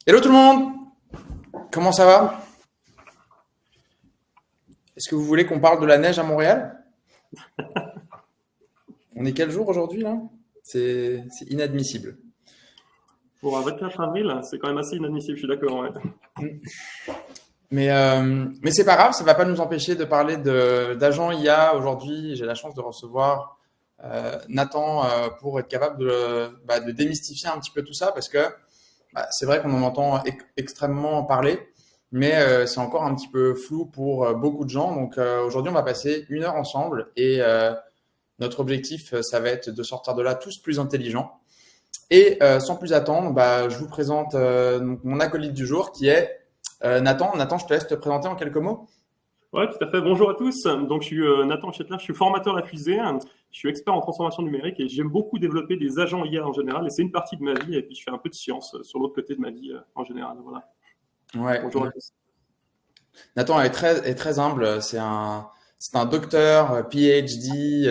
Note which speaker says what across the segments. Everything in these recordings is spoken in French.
Speaker 1: Hello tout le monde, comment ça va? Est-ce que vous voulez qu'on parle de la neige à Montréal? On est quel jour aujourd'hui là? C'est inadmissible.
Speaker 2: Pour un 24 avril, c'est quand même assez inadmissible, je suis d'accord. Ouais.
Speaker 1: Mais c'est pas grave, ça va pas nous empêcher de parler d'agents IA aujourd'hui. J'ai la chance de recevoir Nathan pour être capable de démystifier un petit peu tout ça parce que c'est vrai qu'on en entend extrêmement parler, mais c'est encore un petit peu flou pour beaucoup de gens. Donc aujourd'hui, on va passer 1 heure ensemble et notre objectif, ça va être de sortir de là tous plus intelligents. Et sans plus attendre, je vous présente donc mon acolyte du jour qui est Nathan. Nathan, je te laisse te présenter en quelques mots.
Speaker 2: Ouais, tout à fait. Bonjour à tous. Donc, je suis Nathan Chetler, je suis formateur à la fusée, je suis expert en transformation numérique et j'aime beaucoup développer des agents IA en général. Et c'est une partie de ma vie. Et puis, je fais un peu de science sur l'autre côté de ma vie en général. Voilà.
Speaker 1: Ouais.
Speaker 2: Bonjour à tous.
Speaker 1: Nathan est très humble. C'est un docteur, PhD,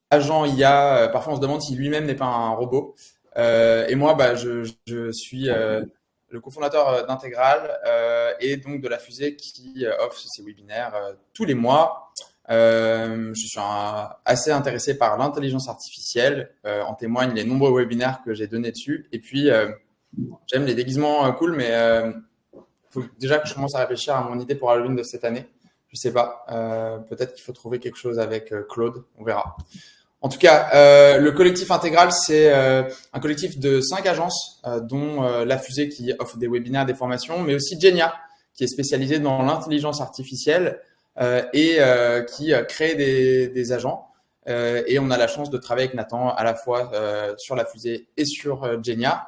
Speaker 1: agent IA. Parfois, on se demande si lui-même n'est pas un robot. Et moi, je suis le cofondateur d'Intégral et donc de la fusée qui offre ces webinaires tous les mois. Je suis assez intéressé par l'intelligence artificielle. En témoignent les nombreux webinaires que j'ai donnés dessus. Et puis, j'aime les déguisements cool, mais faut déjà que je commence à réfléchir à mon idée pour Halloween de cette année. Je sais pas. Peut-être qu'il faut trouver quelque chose avec Claude. On verra. En tout cas, le collectif Intégral, c'est un collectif de 5 agences, dont la fusée qui offre des webinaires, des formations, mais aussi Genia, qui est spécialisée dans l'intelligence artificielle et qui crée des agents. Et on a la chance de travailler avec Nathan à la fois sur la fusée et sur Genia.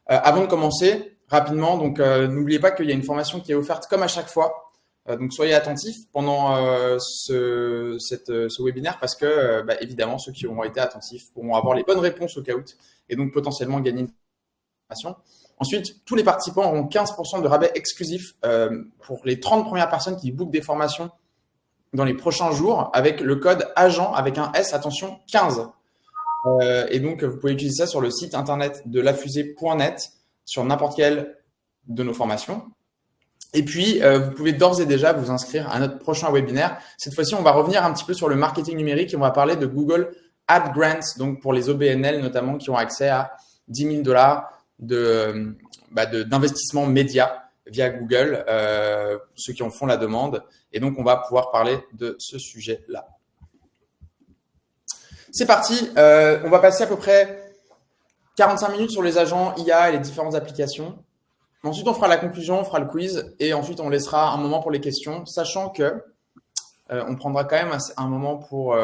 Speaker 1: Avant de commencer, rapidement, donc n'oubliez pas qu'il y a une formation qui est offerte comme à chaque fois. Donc soyez attentifs pendant ce webinaire parce que évidemment ceux qui auront été attentifs pourront avoir les bonnes réponses au cas où et donc potentiellement gagner une formation. Ensuite, tous les participants auront 15% de rabais exclusif pour les 30 premières personnes qui bookent des formations dans les prochains jours avec le code agent avec un S, attention, 15. Et donc vous pouvez utiliser ça sur le site internet de lafusée.net sur n'importe quelle de nos formations. Et puis, vous pouvez d'ores et déjà vous inscrire à notre prochain webinaire. Cette fois-ci, on va revenir un petit peu sur le marketing numérique et on va parler de Google Ad Grants, donc pour les OBNL notamment, qui ont accès à 10 000 $ d'investissement média via Google, ceux qui en font la demande. Et donc, on va pouvoir parler de ce sujet-là. C'est parti. On va passer à peu près 45 minutes sur les agents IA et les différentes applications. Ensuite, on fera la conclusion, on fera le quiz et ensuite, on laissera un moment pour les questions, sachant que on prendra quand même un moment pour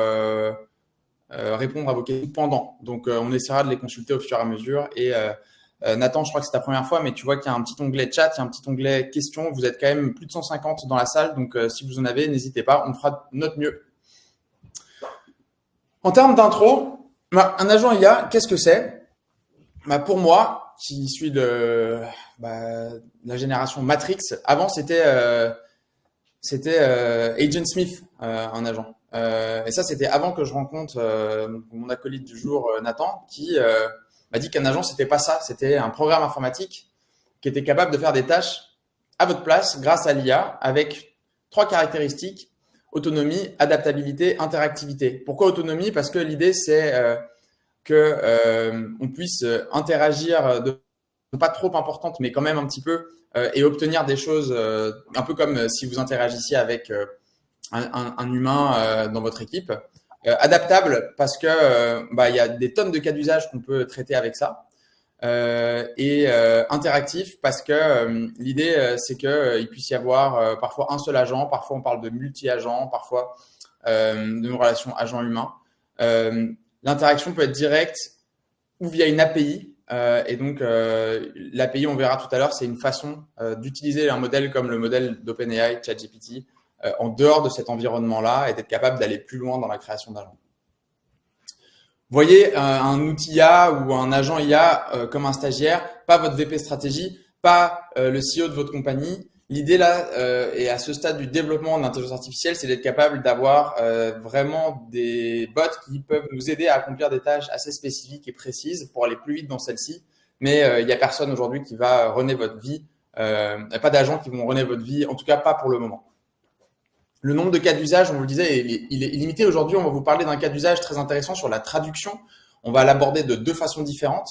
Speaker 1: répondre à vos questions pendant. Donc, on essaiera de les consulter au fur et à mesure. Et Nathan, je crois que c'est ta première fois, mais tu vois qu'il y a un petit onglet chat, il y a un petit onglet questions. Vous êtes quand même plus de 150 dans la salle, donc si vous en avez, n'hésitez pas, on fera de notre mieux. En termes d'intro, un agent IA, qu'est-ce que c'est? Pour moi, qui suis de la génération Matrix, avant c'était Agent Smith, un agent. Et ça, c'était avant que je rencontre mon acolyte du jour, Nathan, qui m'a dit qu'un agent, c'était pas ça. C'était un programme informatique qui était capable de faire des tâches à votre place grâce à l'IA avec 3 caractéristiques: autonomie, adaptabilité, interactivité. Pourquoi autonomie? Parce que l'idée, c'est qu'on puisse interagir de pas trop importante, mais quand même un petit peu, et obtenir des choses un peu comme si vous interagissiez avec un humain dans votre équipe. Adaptable parce que y a des tonnes de cas d'usage qu'on peut traiter avec ça. Et interactif parce que l'idée, c'est qu'il puisse y avoir parfois un seul agent, parfois on parle de multi-agents, parfois de relation agent-humain. L'interaction peut être directe ou via une API. Et donc, l'API, on verra tout à l'heure, c'est une façon d'utiliser un modèle comme le modèle d'OpenAI, ChatGPT, en dehors de cet environnement-là et d'être capable d'aller plus loin dans la création d'agents. Vous voyez un outil IA ou un agent IA comme un stagiaire, pas votre VP stratégie, pas le CEO de votre compagnie. L'idée là, et à ce stade du développement de l'intelligence artificielle, c'est d'être capable d'avoir vraiment des bots qui peuvent nous aider à accomplir des tâches assez spécifiques et précises pour aller plus vite dans celles-ci, mais il n'y a personne aujourd'hui qui va runner votre vie. Il n'y a pas d'agents qui vont runner votre vie, en tout cas pas pour le moment. Le nombre de cas d'usage, on vous le disait, il est limité. Aujourd'hui, on va vous parler d'un cas d'usage très intéressant sur la traduction. On va l'aborder de 2 façons différentes,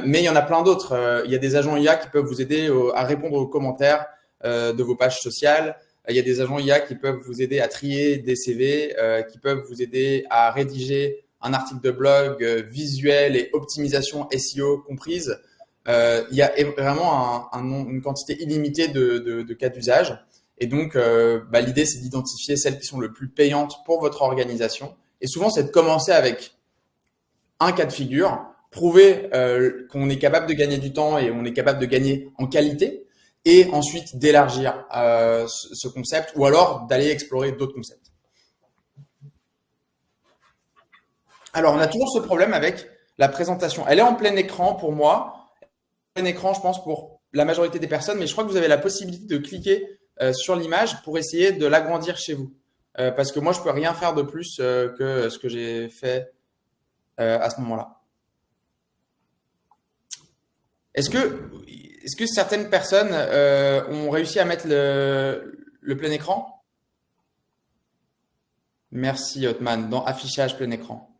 Speaker 1: mais il y en a plein d'autres. Il y a des agents IA qui peuvent vous aider à répondre aux commentaires de vos pages sociales. Il y a des agents IA qui peuvent vous aider à trier des CV, qui peuvent vous aider à rédiger un article de blog visuel et optimisation SEO comprise. Il y a vraiment une quantité illimitée de cas d'usage. Et donc, l'idée, c'est d'identifier celles qui sont le plus payantes pour votre organisation. Et souvent, c'est de commencer avec un cas de figure, prouver qu'on est capable de gagner du temps et on est capable de gagner en qualité, et ensuite d'élargir ce concept ou alors d'aller explorer d'autres concepts. Alors, on a toujours ce problème avec la présentation. Elle est en plein écran pour moi, plein écran, je pense, pour la majorité des personnes, mais je crois que vous avez la possibilité de cliquer sur l'image pour essayer de l'agrandir chez vous. Parce que moi, je peux rien faire de plus que ce que j'ai fait à ce moment-là. Est-ce que certaines personnes ont réussi à mettre le plein écran? Merci Hotman, dans affichage plein écran.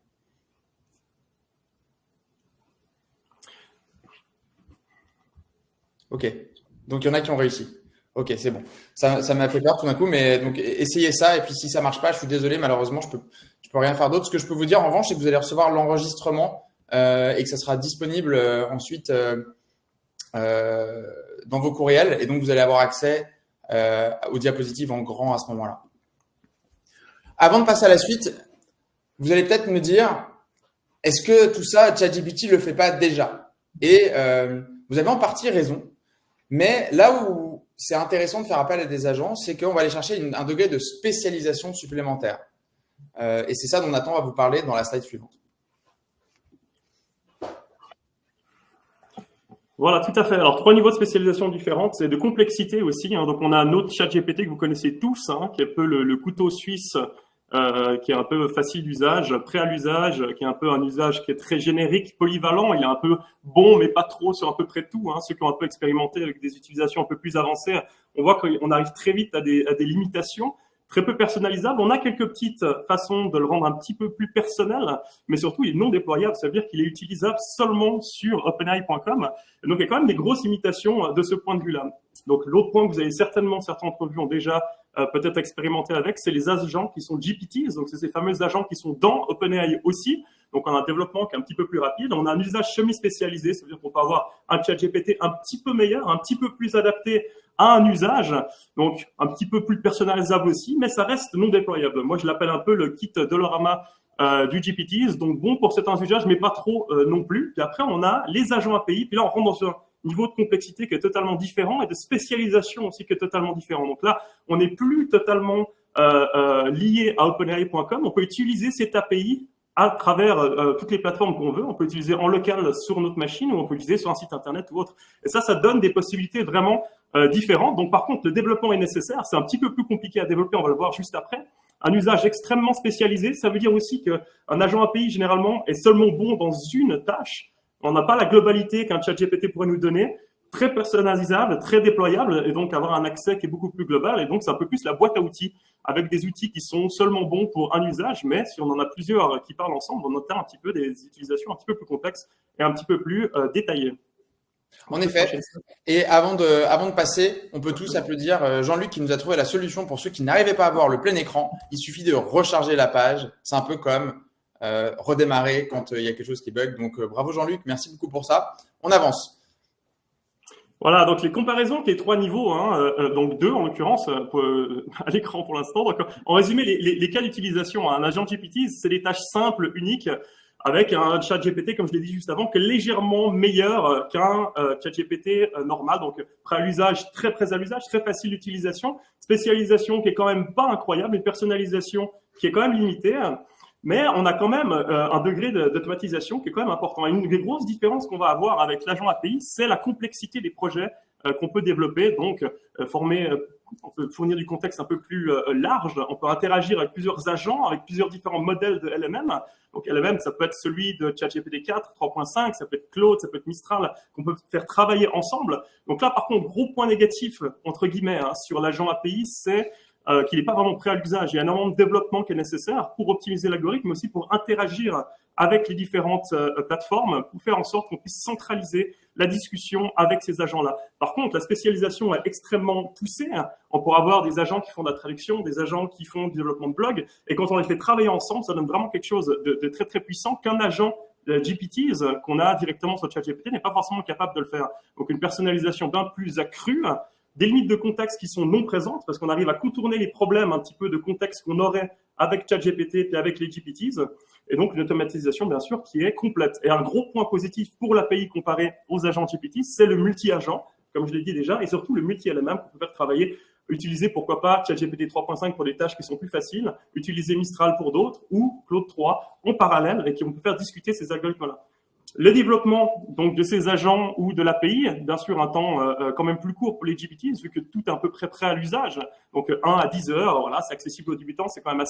Speaker 1: Ok, donc il y en a qui ont réussi. Ok, c'est bon. Ça m'a fait peur tout d'un coup, mais donc essayez ça. Et puis si ça marche pas, je suis désolé, malheureusement, je peux rien faire d'autre. Ce que je peux vous dire en revanche, c'est que vous allez recevoir l'enregistrement et que ça sera disponible ensuite dans vos courriels. Et donc vous allez avoir accès aux diapositives en grand à ce moment-là. Avant de passer à la suite, vous allez peut-être me dire, est-ce que tout ça, ChatGPT le fait pas déjà? Et vous avez en partie raison. Mais là où c'est intéressant de faire appel à des agents, c'est qu'on va aller chercher un degré de spécialisation supplémentaire. Et c'est ça dont Nathan va vous parler dans la slide suivante.
Speaker 2: Voilà, tout à fait. Alors, 3 niveaux de spécialisation différentes et de complexité aussi. Donc, on a un autre ChatGPT que vous connaissez tous, qui est un peu le couteau suisse, qui est un peu facile d'usage, prêt à l'usage, qui est un peu un usage qui est très générique, polyvalent. Il est un peu bon, mais pas trop sur à peu près tout. Ceux qui ont un peu expérimenté avec des utilisations un peu plus avancées, on voit qu'on arrive très vite à des limitations. Très peu personnalisable. On a quelques petites façons de le rendre un petit peu plus personnel, mais surtout, il est non déployable. Ça veut dire qu'il est utilisable seulement sur OpenAI.com. Et donc, il y a quand même des grosses limitations de ce point de vue-là. Donc, l'autre point que vous avez certains d'entre vous ont déjà peut-être expérimenté avec, c'est les agents qui sont GPTs. Donc, c'est ces fameux agents qui sont dans OpenAI aussi. Donc, on a un développement qui est un petit peu plus rapide. On a un usage semi-spécialisé. Ça veut dire qu'on peut avoir un ChatGPT un petit peu meilleur, un petit peu plus adapté à un usage, donc un petit peu plus personnalisable aussi, mais ça reste non déployable. Moi, je l'appelle un peu le kit Dolorama du GPTs, donc bon pour certains usages, mais pas trop non plus. Puis après, on a les agents API, puis là, on rentre dans un niveau de complexité qui est totalement différent et de spécialisation aussi qui est totalement différent. Donc là, on n'est plus totalement lié à OpenAI.com. On peut utiliser cette API à travers toutes les plateformes qu'on veut. On peut utiliser en local sur notre machine ou on peut utiliser sur un site internet ou autre. Et ça donne des possibilités vraiment différentes. Donc, par contre, le développement est nécessaire. C'est un petit peu plus compliqué à développer. On va le voir juste après. Un usage extrêmement spécialisé, ça veut dire aussi qu'un agent API, généralement, est seulement bon dans une tâche. On n'a pas la globalité qu'un ChatGPT pourrait nous donner. Très personnalisable, très déployable, et donc avoir un accès qui est beaucoup plus global. Et donc, c'est un peu plus la boîte à outils, avec des outils qui sont seulement bons pour un usage, mais si on en a plusieurs qui parlent ensemble, on obtient un petit peu des utilisations un petit peu plus complexes et un petit peu plus détaillées.
Speaker 1: En effet. Et avant de passer, on peut tous applaudir Jean-Luc qui nous a trouvé la solution pour ceux qui n'arrivaient pas à voir le plein écran. Il suffit de recharger la page. C'est un peu comme redémarrer quand il y a quelque chose qui bug. Donc, bravo Jean-Luc, merci beaucoup pour ça. On avance.
Speaker 2: Voilà, donc les comparaisons avec les 3 niveaux, donc 2 en l'occurrence à l'écran pour l'instant. Donc, en résumé, les cas d'utilisation, un agent GPT, c'est des tâches simples, uniques, avec un chat GPT, comme je l'ai dit juste avant, qui est légèrement meilleur qu'un chat GPT normal. Donc, prêt à l'usage, très prêt à l'usage, très facile d'utilisation, spécialisation qui est quand même pas incroyable, une personnalisation qui est quand même limitée. Mais on a quand même un degré d'automatisation qui est quand même important. Et une des grosses différences qu'on va avoir avec l'agent API, c'est la complexité des projets qu'on peut développer, donc on peut fournir du contexte un peu plus large, on peut interagir avec plusieurs agents, avec plusieurs différents modèles de LLM. Donc LLM, ça peut être celui de ChatGPT 4, 3.5, ça peut être Claude, ça peut être Mistral, qu'on peut faire travailler ensemble. Donc là, par contre, gros point négatif, entre guillemets, sur l'agent API, c'est qu'il n'est pas vraiment prêt à l'usage. Il y a énormément de développement qui est nécessaire pour optimiser l'algorithme, mais aussi pour interagir avec les différentes plateformes, pour faire en sorte qu'on puisse centraliser la discussion avec ces agents-là. Par contre, la spécialisation est extrêmement poussée. On pourra avoir des agents qui font de la traduction, des agents qui font du développement de blog, et quand on les fait travailler ensemble, ça donne vraiment quelque chose de très, très puissant qu'un agent GPTs qu'on a directement sur ChatGPT n'est pas forcément capable de le faire. Donc, une personnalisation bien plus accrue, des limites de contexte qui sont non présentes parce qu'on arrive à contourner les problèmes un petit peu de contexte qu'on aurait avec ChatGPT et avec les GPTs, et donc une automatisation bien sûr qui est complète. Et un gros point positif pour l'API comparé aux agents GPT, c'est le multi-agent, comme je l'ai dit déjà, et surtout le multi-LLM qu'on peut faire travailler, utiliser pourquoi pas ChatGPT 3.5 pour des tâches qui sont plus faciles, utiliser Mistral pour d'autres, ou Claude 3 en parallèle, et qui on peut faire discuter ces algorithmes-là. Le développement donc de ces agents ou de l'API, bien sûr, un temps quand même plus court pour les GPTs, vu que tout est à peu près prêt à l'usage. Donc 1 à 10 heures, voilà, c'est accessible aux débutants, c'est quand même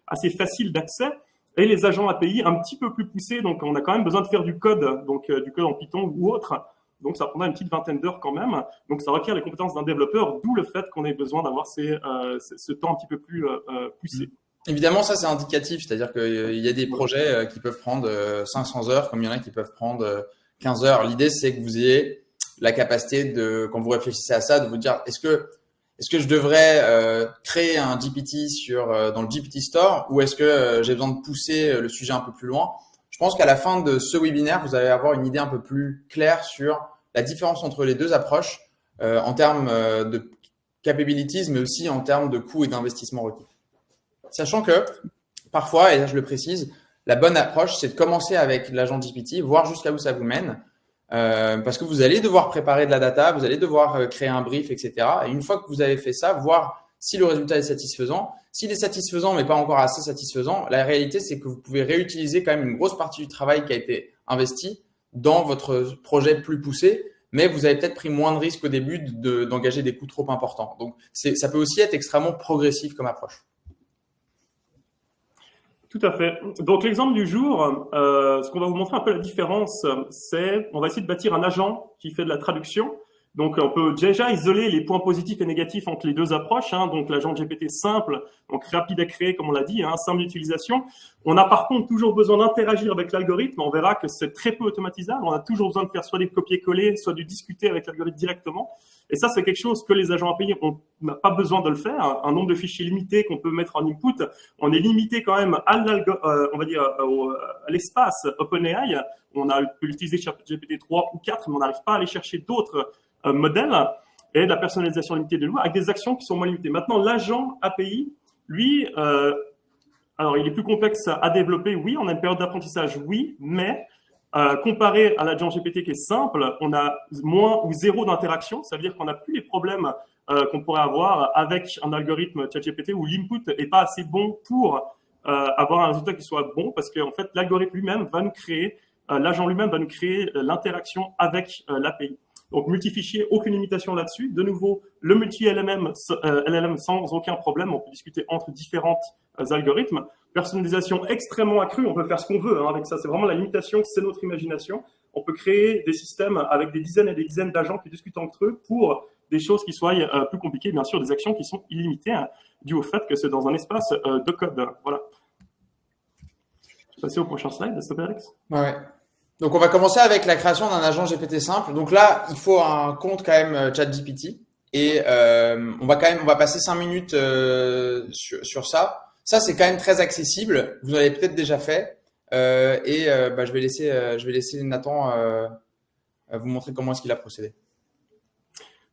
Speaker 2: assez facile d'accès. Et les agents API un petit peu plus poussés, donc on a quand même besoin de faire du code, donc du code en Python ou autre. Donc ça prendra une petite vingtaine d'heures quand même. Donc ça requiert les compétences d'un développeur, d'où le fait qu'on ait besoin d'avoir ce temps un petit peu plus poussé.
Speaker 1: Évidemment, ça c'est indicatif, c'est-à-dire qu'il y a des projets qui peuvent prendre 500 heures, comme il y en a qui peuvent prendre 15 heures. L'idée, c'est que vous ayez la capacité de, quand vous réfléchissez à ça, de vous dire est-ce que je devrais créer un GPT dans le GPT Store, ou est-ce que j'ai besoin de pousser le sujet un peu plus loin? Je pense qu'à la fin de ce webinaire, vous allez avoir une idée un peu plus claire sur la différence entre les deux approches en termes de capabilities, mais aussi en termes de coûts et d'investissement requis. Sachant que parfois, et là je le précise, la bonne approche, c'est de commencer avec l'agent GPT, voir jusqu'à où ça vous mène, parce que vous allez devoir préparer de la data, vous allez devoir créer un brief, etc. Et une fois que vous avez fait ça, voir si le résultat est satisfaisant. S'il est satisfaisant, mais pas encore assez satisfaisant, la réalité, c'est que vous pouvez réutiliser quand même une grosse partie du travail qui a été investi dans votre projet plus poussé, mais vous avez peut-être pris moins de risques au début d'engager des coûts trop importants. Donc, ça peut aussi être extrêmement progressif comme approche.
Speaker 2: Tout à fait. Donc l'exemple du jour, ce qu'on va vous montrer un peu la différence, c'est on va essayer de bâtir un agent qui fait de la traduction. Donc on peut déjà isoler les points positifs et négatifs entre les deux approches. Donc l'agent GPT simple, donc rapide à créer comme on l'a dit, simple d'utilisation. On a par contre toujours besoin d'interagir avec l'algorithme. On verra que c'est très peu automatisable. On a toujours besoin de faire soit des copier-coller, soit de discuter avec l'algorithme directement. Et ça, c'est quelque chose que les agents API, on n'a pas besoin de le faire. Un nombre de fichiers limité qu'on peut mettre en input. On est limité quand même à on va dire, à l'espace OpenAI. On peut utiliser GPT 3 ou 4, mais on n'arrive pas à aller chercher d'autres modèles. Et de la personnalisation limitée de loi avec des actions qui sont moins limitées. Maintenant, l'agent API, lui, alors il est plus complexe à développer, oui. On a une période d'apprentissage, oui, mais comparé à l'agent GPT qui est simple, on a moins ou zéro d'interaction. Ça veut dire qu'on n'a plus les problèmes qu'on pourrait avoir avec un algorithme ChatGPT où l'input n'est pas assez bon pour avoir un résultat qui soit bon, parce qu'en fait, l'algorithme lui-même va nous créer, l'agent lui-même va nous créer l'interaction avec l'API. Donc, multi-fichier, aucune limitation là-dessus. De nouveau, le multi-LLM sans aucun problème. On peut discuter entre différents algorithmes. Personnalisation extrêmement accrue. On peut faire ce qu'on veut avec ça. C'est vraiment la limitation, c'est notre imagination. On peut créer des systèmes avec des dizaines et des dizaines d'agents qui discutent entre eux pour des choses qui soient plus compliquées. Bien sûr, des actions qui sont illimitées, dû au fait que c'est dans un espace de code. Voilà. Je vais passer au prochain slide, s'il te plaît, Alex.
Speaker 1: Ouais. Donc, on va commencer avec la création d'un agent GPT simple. Donc là, il faut un compte quand même ChatGPT. Et on va passer 5 minutes sur ça. Ça, c'est quand même très accessible. Vous en avez peut-être déjà fait. Je vais laisser Nathan vous montrer comment est-ce qu'il a procédé.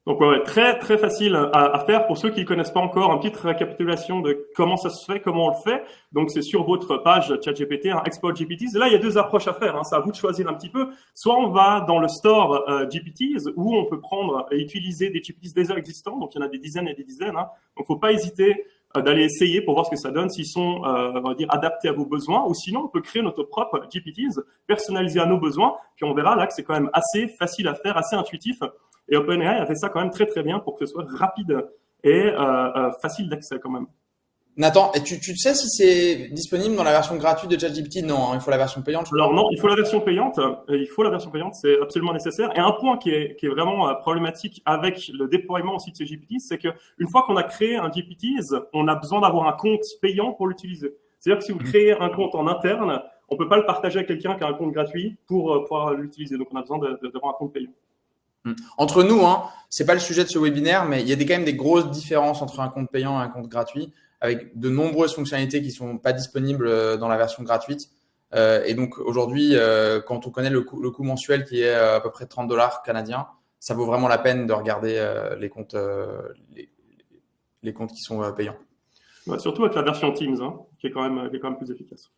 Speaker 2: Donc, ouais, très, très facile à faire. Pour ceux qui ne connaissent pas encore, une petite récapitulation de comment ça se fait, comment on le fait. Donc, c'est sur votre page ChatGPT, Export GPTs. Et là, il y a deux approches à faire. C'est à vous de choisir un petit peu. Soit on va dans le store GPTs, où on peut prendre et utiliser des GPTs déjà existants. Donc, il y en a des dizaines et des dizaines. Donc, faut pas hésiter d'aller essayer pour voir ce que ça donne, s'ils sont, on va dire, adaptés à vos besoins. Ou sinon, on peut créer notre propre GPTs, personnalisé à nos besoins. Puis, on verra là que c'est quand même assez facile à faire, assez intuitif. Et OpenAI a fait ça quand même très très bien pour que ce soit rapide et facile d'accès quand même.
Speaker 1: Nathan, et tu sais si c'est disponible dans la version gratuite de ChatGPT? Non, hein, il faut la version payante, je
Speaker 2: Alors
Speaker 1: crois.
Speaker 2: non, il faut la version payante. Il faut la version payante, c'est absolument nécessaire. Et un point qui est vraiment problématique avec le déploiement aussi de ces GPT, c'est que une fois qu'on a créé un GPTs, on a besoin d'avoir un compte payant pour l'utiliser. C'est-à-dire que si vous créez un compte en interne, on peut pas le partager à quelqu'un qui a un compte gratuit pour pouvoir l'utiliser. Donc on a besoin d'avoir un compte payant.
Speaker 1: Entre nous, hein, c'est pas le sujet de ce webinaire, mais il y a quand même des grosses différences entre un compte payant et un compte gratuit, avec de nombreuses fonctionnalités qui sont pas disponibles dans la version gratuite. Et donc aujourd'hui, quand on connaît le coût mensuel qui est à peu près 30 dollars canadiens, ça vaut vraiment la peine de regarder les comptes qui sont payants.
Speaker 2: Ouais, surtout avec la version Teams, hein, qui est quand même plus efficace.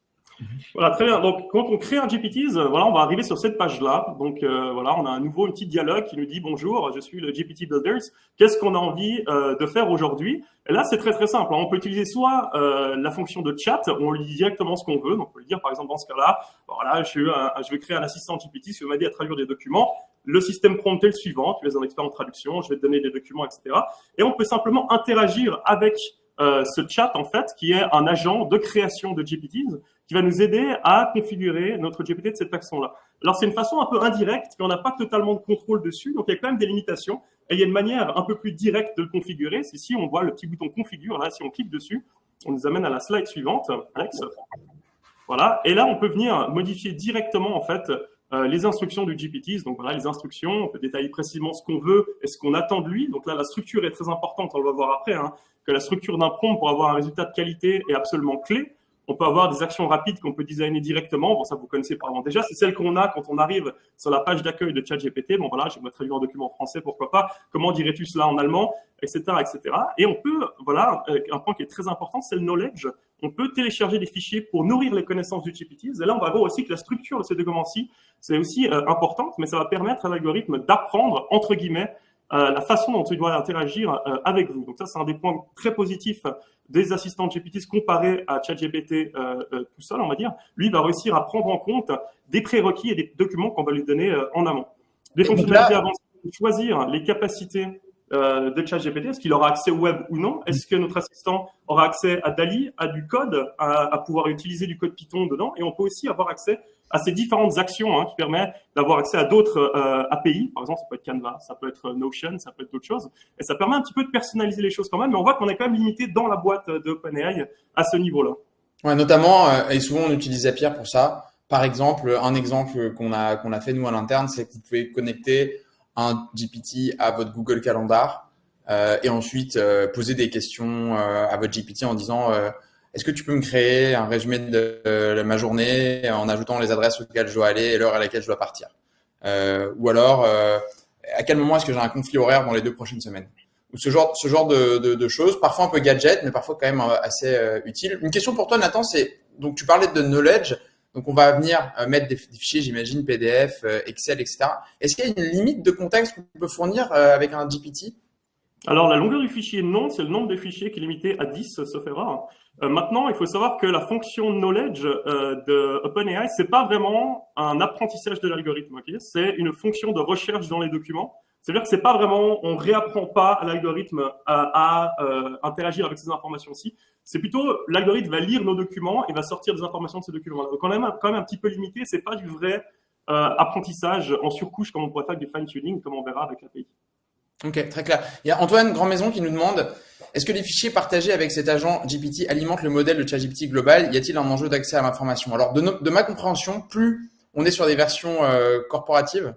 Speaker 2: Voilà, très bien. Donc, quand on crée un GPTs, voilà, on va arriver sur cette page-là. Donc, voilà, on a un petit dialogue qui nous dit bonjour, je suis le GPT Builders. Qu'est-ce qu'on a envie de faire aujourd'hui? Et là, c'est très très simple. On peut utiliser soit la fonction de chat, où on lui dit directement ce qu'on veut. Donc, on peut lui dire, par exemple, dans ce cas-là, voilà, je vais créer un assistant GPT qui va m'aider à traduire des documents. Le système prompt est le suivant. Tu es un expert en traduction, je vais te donner des documents, etc. Et on peut simplement interagir avec ce chat, en fait, qui est un agent de création de GPTs, qui va nous aider à configurer notre GPT de cette façon-là. Alors, c'est une façon un peu indirecte, mais on n'a pas totalement de contrôle dessus, donc il y a quand même des limitations. Et il y a une manière un peu plus directe de le configurer, c'est si on voit le petit bouton configure, là, si on clique dessus, on nous amène à la slide suivante, Alex. Voilà, et là, on peut venir modifier directement, en fait, les instructions du GPTs. Donc voilà, les instructions, on peut détailler précisément ce qu'on veut et ce qu'on attend de lui. Donc là, la structure est très importante, on le va voir après, hein, que la structure d'un prompt pour avoir un résultat de qualité est absolument clé. On peut avoir des actions rapides qu'on peut designer directement. Bon, ça, vous connaissez probablement déjà. C'est celle qu'on a quand on arrive sur la page d'accueil de ChatGPT. Bon, voilà, j'aimerais traduire un document en français, pourquoi pas. Comment dirais-tu cela en allemand, etc., etc. Et on peut, voilà, un point qui est très important, c'est le knowledge. On peut télécharger des fichiers pour nourrir les connaissances du GPT. Et là, on va voir aussi que la structure de ces documents-ci, c'est aussi importante, mais ça va permettre à l'algorithme d'apprendre, entre guillemets, la façon dont il doit interagir avec vous. Donc ça, c'est un des points très positifs des assistants GPT comparés à ChatGPT tout seul, on va dire. Lui, il va réussir à prendre en compte des prérequis et des documents qu'on va lui donner en amont. Des fonctionnalités avancées, choisir les capacités de ChatGPT, est-ce qu'il aura accès au web ou non? Est-ce que notre assistant aura accès à DALL-E, à du code, à pouvoir utiliser du code Python dedans? Et on peut aussi avoir accès à ces différentes actions, hein, qui permettent d'avoir accès à d'autres API. Par exemple, ça peut être Canva, ça peut être Notion, ça peut être d'autres choses. Et ça permet un petit peu de personnaliser les choses quand même, mais on voit qu'on est quand même limité dans la boîte de OpenAI à ce niveau-là.
Speaker 1: Ouais, notamment, et souvent on utilise Zapier pour ça. Par exemple, un exemple qu'on a fait nous à l'interne, c'est que vous pouvez connecter un GPT à votre Google Calendar et ensuite poser des questions à votre GPT en disant est-ce que tu peux me créer un résumé de ma journée en ajoutant les adresses auxquelles je dois aller et l'heure à laquelle je dois partir, ou alors à quel moment est-ce que j'ai un conflit horaire dans les 2 prochaines semaines, ou ce genre de choses, parfois un peu gadget, mais parfois quand même assez utile. Une question pour toi, Nathan, c'est donc tu parlais de knowledge. Donc, on va venir mettre des fichiers, j'imagine, PDF, Excel, etc. Est-ce qu'il y a une limite de contexte qu'on peut fournir avec un GPT?
Speaker 2: Alors, la longueur du fichier, non. C'est le nombre de fichiers qui est limité à 10, sauf erreur. Maintenant, il faut savoir que la fonction knowledge de OpenAI, c'est pas vraiment un apprentissage de l'algorithme. Okay, c'est une fonction de recherche dans les documents. C'est-à-dire que c'est pas vraiment, on réapprend pas à l'algorithme à interagir avec ces informations-ci. C'est plutôt, l'algorithme va lire nos documents et va sortir des informations de ces documents. Donc, on est quand même un petit peu limité. C'est pas du vrai apprentissage en surcouche comme on pourrait faire avec du fine-tuning, comme on verra avec l'API.
Speaker 1: Ok, très clair. Il y a Antoine Grandmaison qui nous demande est-ce que les fichiers partagés avec cet agent GPT alimentent le modèle de ChatGPT global? Y a-t-il un enjeu d'accès à l'information? Alors, de ma compréhension, plus on est sur des versions corporatives,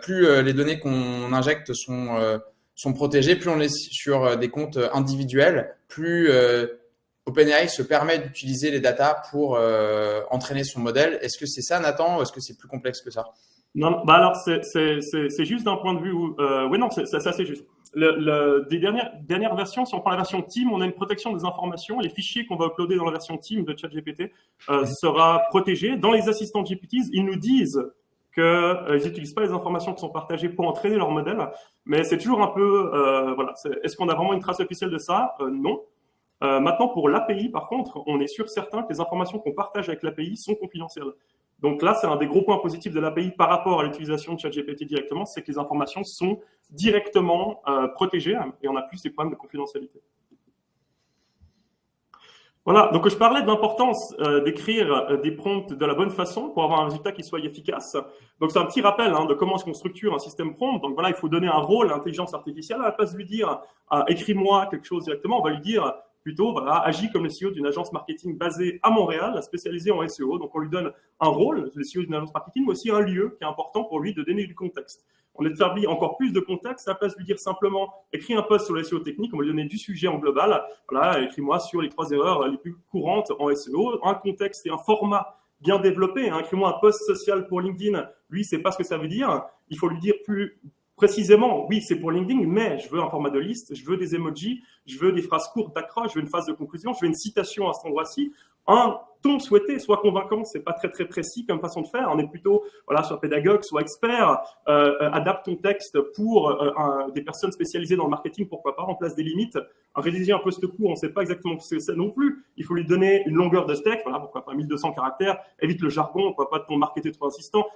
Speaker 1: plus les données qu'on injecte sont protégées, plus on est sur des comptes individuels, plus OpenAI se permet d'utiliser les datas pour entraîner son modèle. Est-ce que c'est ça, Nathan, ou est-ce que c'est plus complexe que ça?
Speaker 2: Non, bah alors c'est juste d'un point de vue où oui, non, ça c'est juste. Des dernières versions, si on prend la version Team, on a une protection des informations. Les fichiers qu'on va uploader dans la version Team de ChatGPT sera protégé. Dans les assistants GPTs, ils nous disent qu'ils n'utilisent pas les informations qui sont partagées pour entraîner leur modèle, mais c'est toujours un peu voilà. Est-ce qu'on a vraiment une trace officielle de ça? Non. Maintenant, pour l'API, par contre, on est sûr certain que les informations qu'on partage avec l'API sont confidentielles. Donc là, c'est un des gros points positifs de l'API par rapport à l'utilisation de ChatGPT directement, c'est que les informations sont directement protégées et on n'a plus ces problèmes de confidentialité. Voilà, donc je parlais de l'importance d'écrire des prompts de la bonne façon pour avoir un résultat qui soit efficace. Donc c'est un petit rappel de comment est-ce qu'on structure un système prompt. Donc voilà, il faut donner un rôle à l'intelligence artificielle. À la place de lui dire écris-moi quelque chose directement, on va lui dire plutôt voilà, agis comme le CEO d'une agence marketing basée à Montréal, spécialisée en SEO. Donc on lui donne un rôle, le CEO d'une agence marketing, mais aussi un lieu qui est important pour lui de donner du contexte. On établit encore plus de contexte, à la place de lui dire simplement écris un post sur le SEO technique, on va lui donner du sujet en global. Voilà, écris-moi sur les 3 erreurs les plus courantes en SEO, un contexte et un format bien développé. Écris-moi un post social pour LinkedIn. Lui, c'est pas ce que ça veut dire. Il faut lui dire plus précisément, oui, c'est pour LinkedIn, mais je veux un format de liste, je veux des emojis, je veux des phrases courtes d'accroche, je veux une phase de conclusion, je veux une citation à cet endroit-ci. Un ton souhaité, soit convaincant, c'est pas très précis comme façon de faire. On est plutôt voilà, soit pédagogue, soit expert. Adapte ton texte pour des personnes spécialisées dans le marketing, pourquoi pas, remplace des limites. Rédiger un post court, on ne sait pas exactement ce que c'est non plus. Il faut lui donner une longueur de texte, voilà, pourquoi pas 1200 caractères. Évite le jargon, pourquoi pas de ton marketing trop insistant.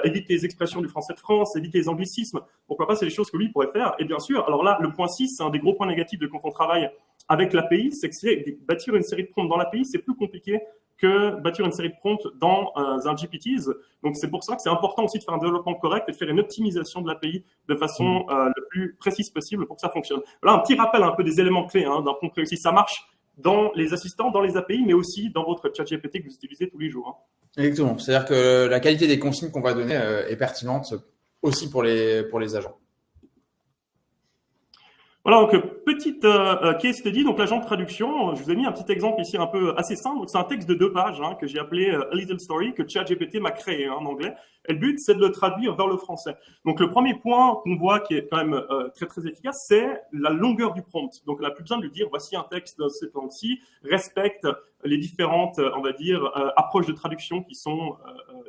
Speaker 2: Évite les expressions du français de France, évite les anglicismes. Pourquoi pas, c'est des choses que lui pourrait faire. Et bien sûr, alors là, le point 6, c'est un des gros points négatifs de quand on travaille avec l'API, c'est que bâtir une série de prompts dans l'API, c'est plus compliqué que bâtir une série de prompts dans un GPTs. Donc, c'est pour ça que c'est important aussi de faire un développement correct et de faire une optimisation de l'API de façon le plus précise possible pour que ça fonctionne. Voilà un petit rappel un peu des éléments clés d'un prompt réussi. Ça marche dans les assistants, dans les API, mais aussi dans votre ChatGPT que vous utilisez tous les jours.
Speaker 1: Exactement. C'est-à-dire que la qualité des consignes qu'on va donner est pertinente aussi pour les agents.
Speaker 2: Voilà, donc petite case study, donc l'agent de traduction. Je vous ai mis un petit exemple ici un peu assez simple. Donc c'est un texte de 2 pages que j'ai appelé A Little Story que ChatGPT m'a créé en anglais. Et le but, c'est de le traduire vers le français. Donc le premier point qu'on voit qui est quand même très efficace, c'est la longueur du prompt. Donc on n'a plus besoin de lui dire voici un texte dans cette langue-ci, respecte les différentes, on va dire, approches de traduction qui sont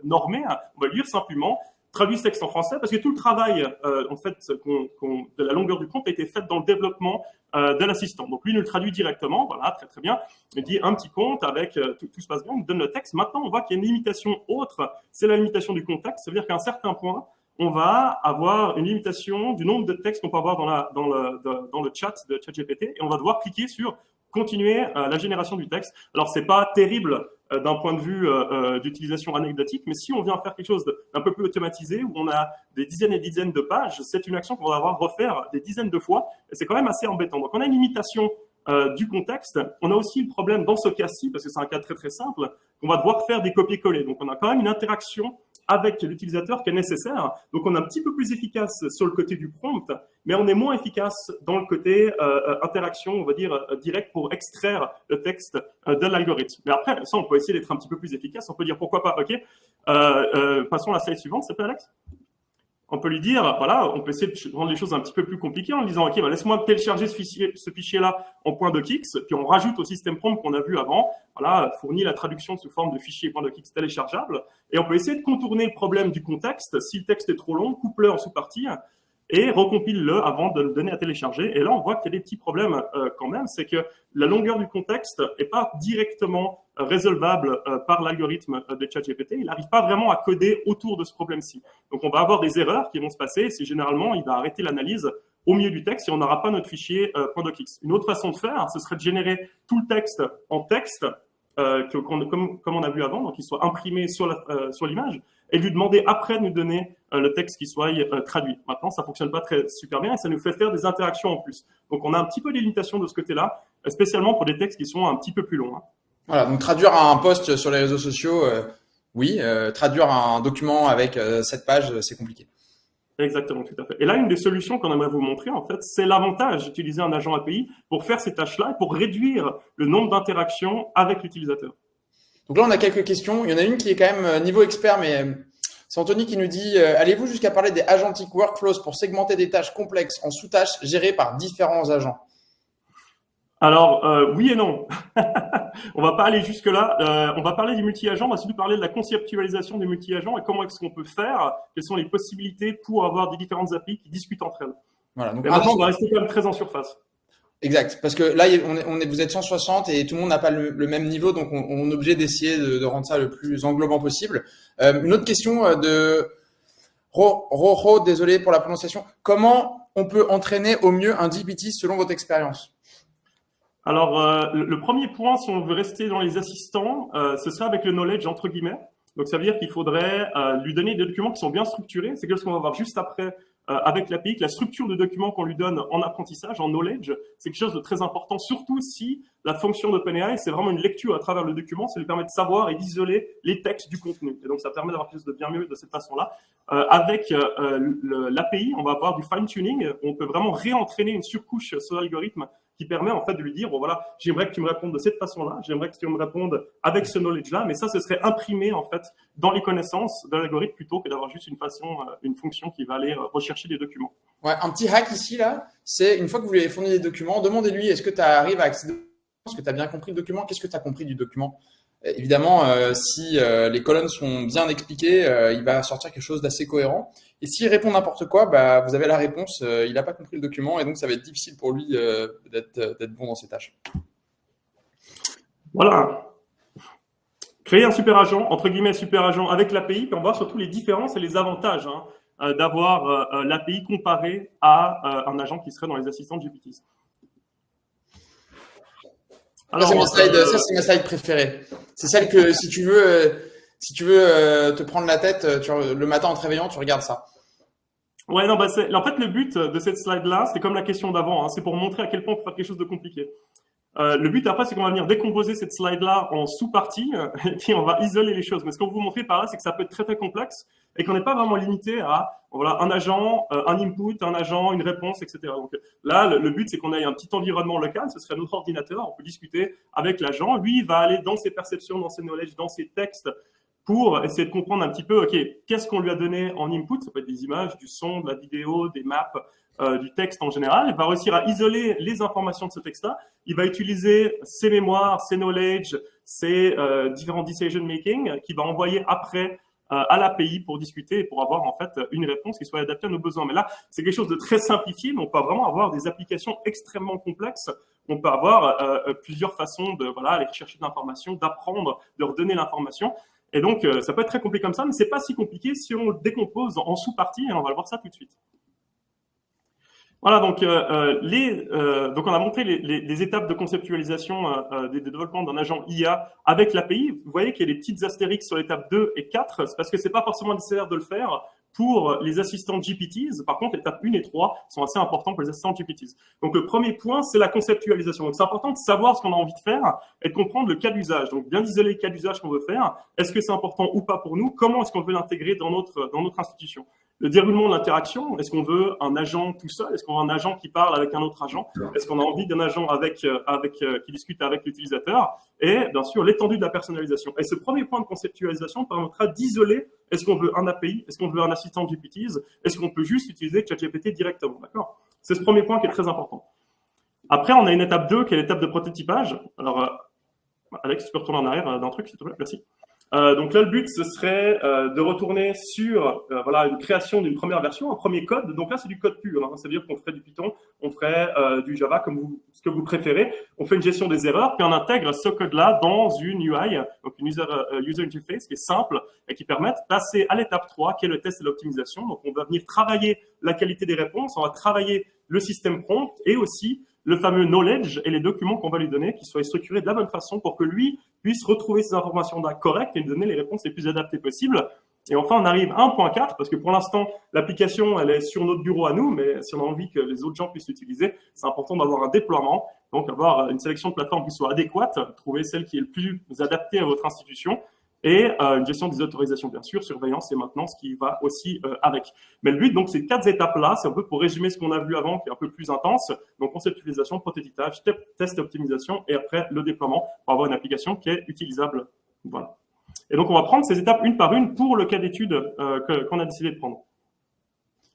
Speaker 2: normées. On va lui dire simplement traduit ce texte en français parce que tout le travail en fait de la longueur du prompt a été fait dans le développement de l'assistant. Donc lui il nous le traduit directement, voilà, très bien. Il dit un petit compte avec tout se passe bien, il nous donne le texte. Maintenant on voit qu'il y a une limitation autre, c'est la limitation du contexte. Ça veut dire qu'à un certain point, on va avoir une limitation du nombre de textes qu'on peut avoir dans le chat de ChatGPT et on va devoir cliquer sur continuer la génération du texte. Alors c'est pas terrible d'un point de vue d'utilisation anecdotique, mais si on vient faire quelque chose d'un peu plus automatisé, où on a des dizaines et dizaines de pages, c'est une action qu'on va devoir refaire des dizaines de fois, et c'est quand même assez embêtant. Donc on a une limitation du contexte. On a aussi le problème dans ce cas-ci, parce que c'est un cas très simple, qu'on va devoir faire des copier-coller. Donc on a quand même une interaction avec l'utilisateur qui est nécessaire. Donc on est un petit peu plus efficace sur le côté du prompt, mais on est moins efficace dans le côté interaction, on va dire, direct pour extraire le texte de l'algorithme. Mais après, ça, on peut essayer d'être un petit peu plus efficace. On peut dire pourquoi pas, OK. Passons à la slide suivante, s'il te plaît, Alex. On peut lui dire, voilà, on peut essayer de rendre les choses un petit peu plus compliquées en lui disant, OK, laisse-moi télécharger ce fichier-là en .docx, puis on rajoute au système prompt qu'on a vu avant, voilà, fournit la traduction sous forme de fichier .docx téléchargeable, et on peut essayer de contourner le problème du contexte. Si le texte est trop long, coupe-le en sous-parties et recompile-le avant de le donner à télécharger. Et là, on voit qu'il y a des petits problèmes quand même, c'est que la longueur du contexte n'est pas directement résolvable par l'algorithme de ChatGPT. Il n'arrive pas vraiment à coder autour de ce problème-ci. Donc, on va avoir des erreurs qui vont se passer. C'est généralement, il va arrêter l'analyse au milieu du texte et on n'aura pas notre fichier .docx. Une autre façon de faire, ce serait de générer tout le texte en texte, comme on a vu avant, donc qu'il soit imprimé sur l'image, et lui demander après de nous donner le texte qui soit traduit. Maintenant, ça fonctionne pas super bien et ça nous fait faire des interactions en plus. Donc, on a un petit peu des limitations de ce côté-là, spécialement pour des textes qui sont un petit peu plus longs.
Speaker 1: Voilà, donc traduire un post sur les réseaux sociaux, oui. Traduire un document avec 7 pages, c'est compliqué.
Speaker 2: Exactement, tout à fait. Et là, une des solutions qu'on aimerait vous montrer, en fait, c'est l'avantage d'utiliser un agent API pour faire ces tâches-là et pour réduire le nombre d'interactions avec l'utilisateur.
Speaker 1: Donc là, on a quelques questions. Il y en a une qui est quand même niveau expert, mais c'est Anthony qui nous dit allez-vous jusqu'à parler des agentic workflows pour segmenter des tâches complexes en sous-tâches gérées par différents agents?
Speaker 2: Alors, oui et non. On va pas aller jusque-là. On va parler du multi-agent. On va surtout parler de la conceptualisation du multi-agent et comment est-ce qu'on peut faire, quelles sont les possibilités pour avoir des différentes API qui discutent entre elles. Voilà, donc on va rester quand même très en surface.
Speaker 1: Exact. Parce que là, vous êtes 160 et tout le monde n'a pas le même niveau, donc on est obligé d'essayer de rendre ça le plus englobant possible. Une autre question de Rojo, désolé pour la prononciation. Comment on peut entraîner au mieux un GPT selon votre expérience?
Speaker 2: Alors, le premier point, si on veut rester dans les assistants, ce serait avec le knowledge entre guillemets. Donc, ça veut dire qu'il faudrait lui donner des documents qui sont bien structurés. C'est quelque chose qu'on va voir juste après avec l'API, que la structure de documents qu'on lui donne en apprentissage, en knowledge, c'est quelque chose de très important, surtout si la fonction d'OpenAI, c'est vraiment une lecture à travers le document, ça lui permet de savoir et d'isoler les textes du contenu. Et donc, ça permet d'avoir quelque chose de bien mieux de cette façon-là. Avec l'API, on va avoir du fine-tuning, on peut vraiment réentraîner une surcouche sur l'algorithme qui permet en fait de lui dire, bon voilà, j'aimerais que tu me répondes de cette façon-là, j'aimerais que tu me répondes avec ce knowledge-là, mais ça, ce serait imprimé en fait dans les connaissances de l'algorithme plutôt que d'avoir juste une fonction qui va aller rechercher des documents.
Speaker 1: Ouais, un petit hack ici, là, c'est une fois que vous lui avez fourni des documents, demandez-lui, est-ce que tu arrives à accéder, est-ce que tu as bien compris le document, qu'est-ce que tu as compris du document? Évidemment, si les colonnes sont bien expliquées, il va sortir quelque chose d'assez cohérent. Et s'il répond n'importe quoi, bah, vous avez la réponse, il n'a pas compris le document et donc ça va être difficile pour lui d'être bon dans ses tâches.
Speaker 2: Voilà. Créer un super agent, entre guillemets super agent avec l'API, puis on va voir surtout les différences et les avantages d'avoir l'API comparé à un agent qui serait dans les assistants GPT.
Speaker 1: Alors, ça, c'est ma slide préférée. C'est celle que si tu veux te prendre la tête le matin en te réveillant, tu regardes ça.
Speaker 2: Ouais, non, en fait, le but de cette slide-là, c'est comme la question d'avant, c'est pour montrer à quel point on peut faire quelque chose de compliqué. Le but après, c'est qu'on va venir décomposer cette slide-là en sous-parties et puis on va isoler les choses. Mais ce qu'on veut vous montrer par là, c'est que ça peut être très très complexe et qu'on n'est pas vraiment limité à voilà, un agent, un input, un agent, une réponse, etc. Donc là, le but, c'est qu'on ait un petit environnement local, ce serait notre ordinateur, on peut discuter avec l'agent. Lui, il va aller dans ses perceptions, dans ses knowledge, dans ses textes pour essayer de comprendre un petit peu, OK, qu'est-ce qu'on lui a donné en input? Ça peut être des images, du son, de la vidéo, des maps, du texte en général. Il va réussir à isoler les informations de ce texte-là. Il va utiliser ses mémoires, ses knowledge, ses différents decision making qu'il va envoyer après à l'API pour discuter et pour avoir en fait une réponse qui soit adaptée à nos besoins. Mais là, c'est quelque chose de très simplifié, mais on peut vraiment avoir des applications extrêmement complexes. On peut avoir plusieurs façons de aller chercher de l'information, d'apprendre, de redonner l'information. Et donc, ça peut être très compliqué comme ça, mais c'est pas si compliqué si on le décompose en sous-parties, et on va le voir ça tout de suite. Voilà, donc donc on a montré les étapes de conceptualisation des développements d'un agent IA avec l'API. Vous voyez qu'il y a des petites astérix sur l'étape 2 et 4, c'est parce que c'est pas forcément nécessaire de le faire pour les assistants GPTs. Par contre, l'étape 1 et 3 sont assez importants pour les assistants GPTs. Donc le premier point, c'est la conceptualisation. Donc c'est important de savoir ce qu'on a envie de faire et de comprendre le cas d'usage. Donc bien isoler le cas d'usage qu'on veut faire. Est-ce que c'est important ou pas pour nous? Comment est-ce qu'on veut l'intégrer dans notre institution? Le déroulement de l'interaction, est-ce qu'on veut un agent tout seul? Est-ce qu'on veut un agent qui parle avec un autre agent? Est-ce qu'on a envie d'un agent qui discute avec l'utilisateur? Et bien sûr, l'étendue de la personnalisation. Et ce premier point de conceptualisation permettra d'isoler, est-ce qu'on veut un API? Est-ce qu'on veut un assistant GPTs? Est-ce qu'on peut juste utiliser ChatGPT directement? D'accord? C'est ce premier point qui est très important. Après, on a une étape 2 qui est l'étape de prototypage. Alors, Alex, tu peux retourner en arrière d'un truc, s'il te plaît? Merci. Donc là, le but, ce serait de retourner sur une création d'une première version, un premier code. Donc là, c'est du code pur. C'est-à-dire qu'on ferait du Python, on ferait du Java, ce que vous préférez. On fait une gestion des erreurs, puis on intègre ce code-là dans une UI, donc une user interface qui est simple et qui permet de passer à l'étape 3, qui est le test et l'optimisation. Donc on va venir travailler la qualité des réponses, on va travailler le système prompt et aussi le fameux knowledge et les documents qu'on va lui donner, qui soient structurés de la bonne façon pour que lui puisse retrouver ces informations-là correctes et lui donner les réponses les plus adaptées possibles. Et enfin, on arrive à 1.4, parce que pour l'instant, l'application, elle est sur notre bureau à nous, mais si on a envie que les autres gens puissent l'utiliser, c'est important d'avoir un déploiement, donc avoir une sélection de plateformes qui soit adéquate, trouver celle qui est le plus adaptée à votre institution, et une gestion des autorisations, bien sûr, surveillance et maintenance qui va aussi avec. Mais le but, donc, ces 4 étapes-là, c'est un peu pour résumer ce qu'on a vu avant, qui est un peu plus intense. Donc, conceptualisation, prototypage, test et optimisation, et après, le déploiement pour avoir une application qui est utilisable. Voilà. Et donc, on va prendre ces étapes une par une pour le cas d'étude qu'on a décidé de prendre.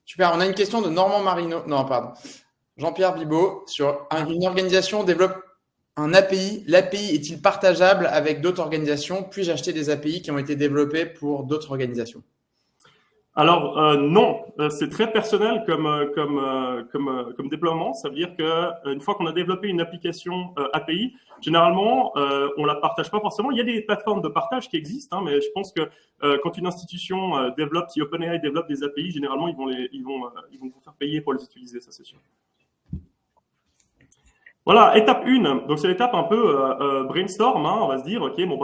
Speaker 1: Super. On a une question de Normand Marino. Non, pardon. Jean-Pierre Bibaud sur une organisation développe un API. L'API est-il partageable avec d'autres organisations? Puis-je acheter des API qui ont été développées pour d'autres organisations?
Speaker 2: Alors non, c'est très personnel comme déploiement. Ça veut dire que une fois qu'on a développé une application API, généralement on la partage pas forcément. Il y a des plateformes de partage qui existent, hein, mais je pense que quand une institution développe, si OpenAI développe des API, généralement ils vont vous faire payer pour les utiliser, ça c'est sûr. Voilà, étape 1. Donc, c'est l'étape un peu brainstorm. Hein. On va se dire, OK, bon,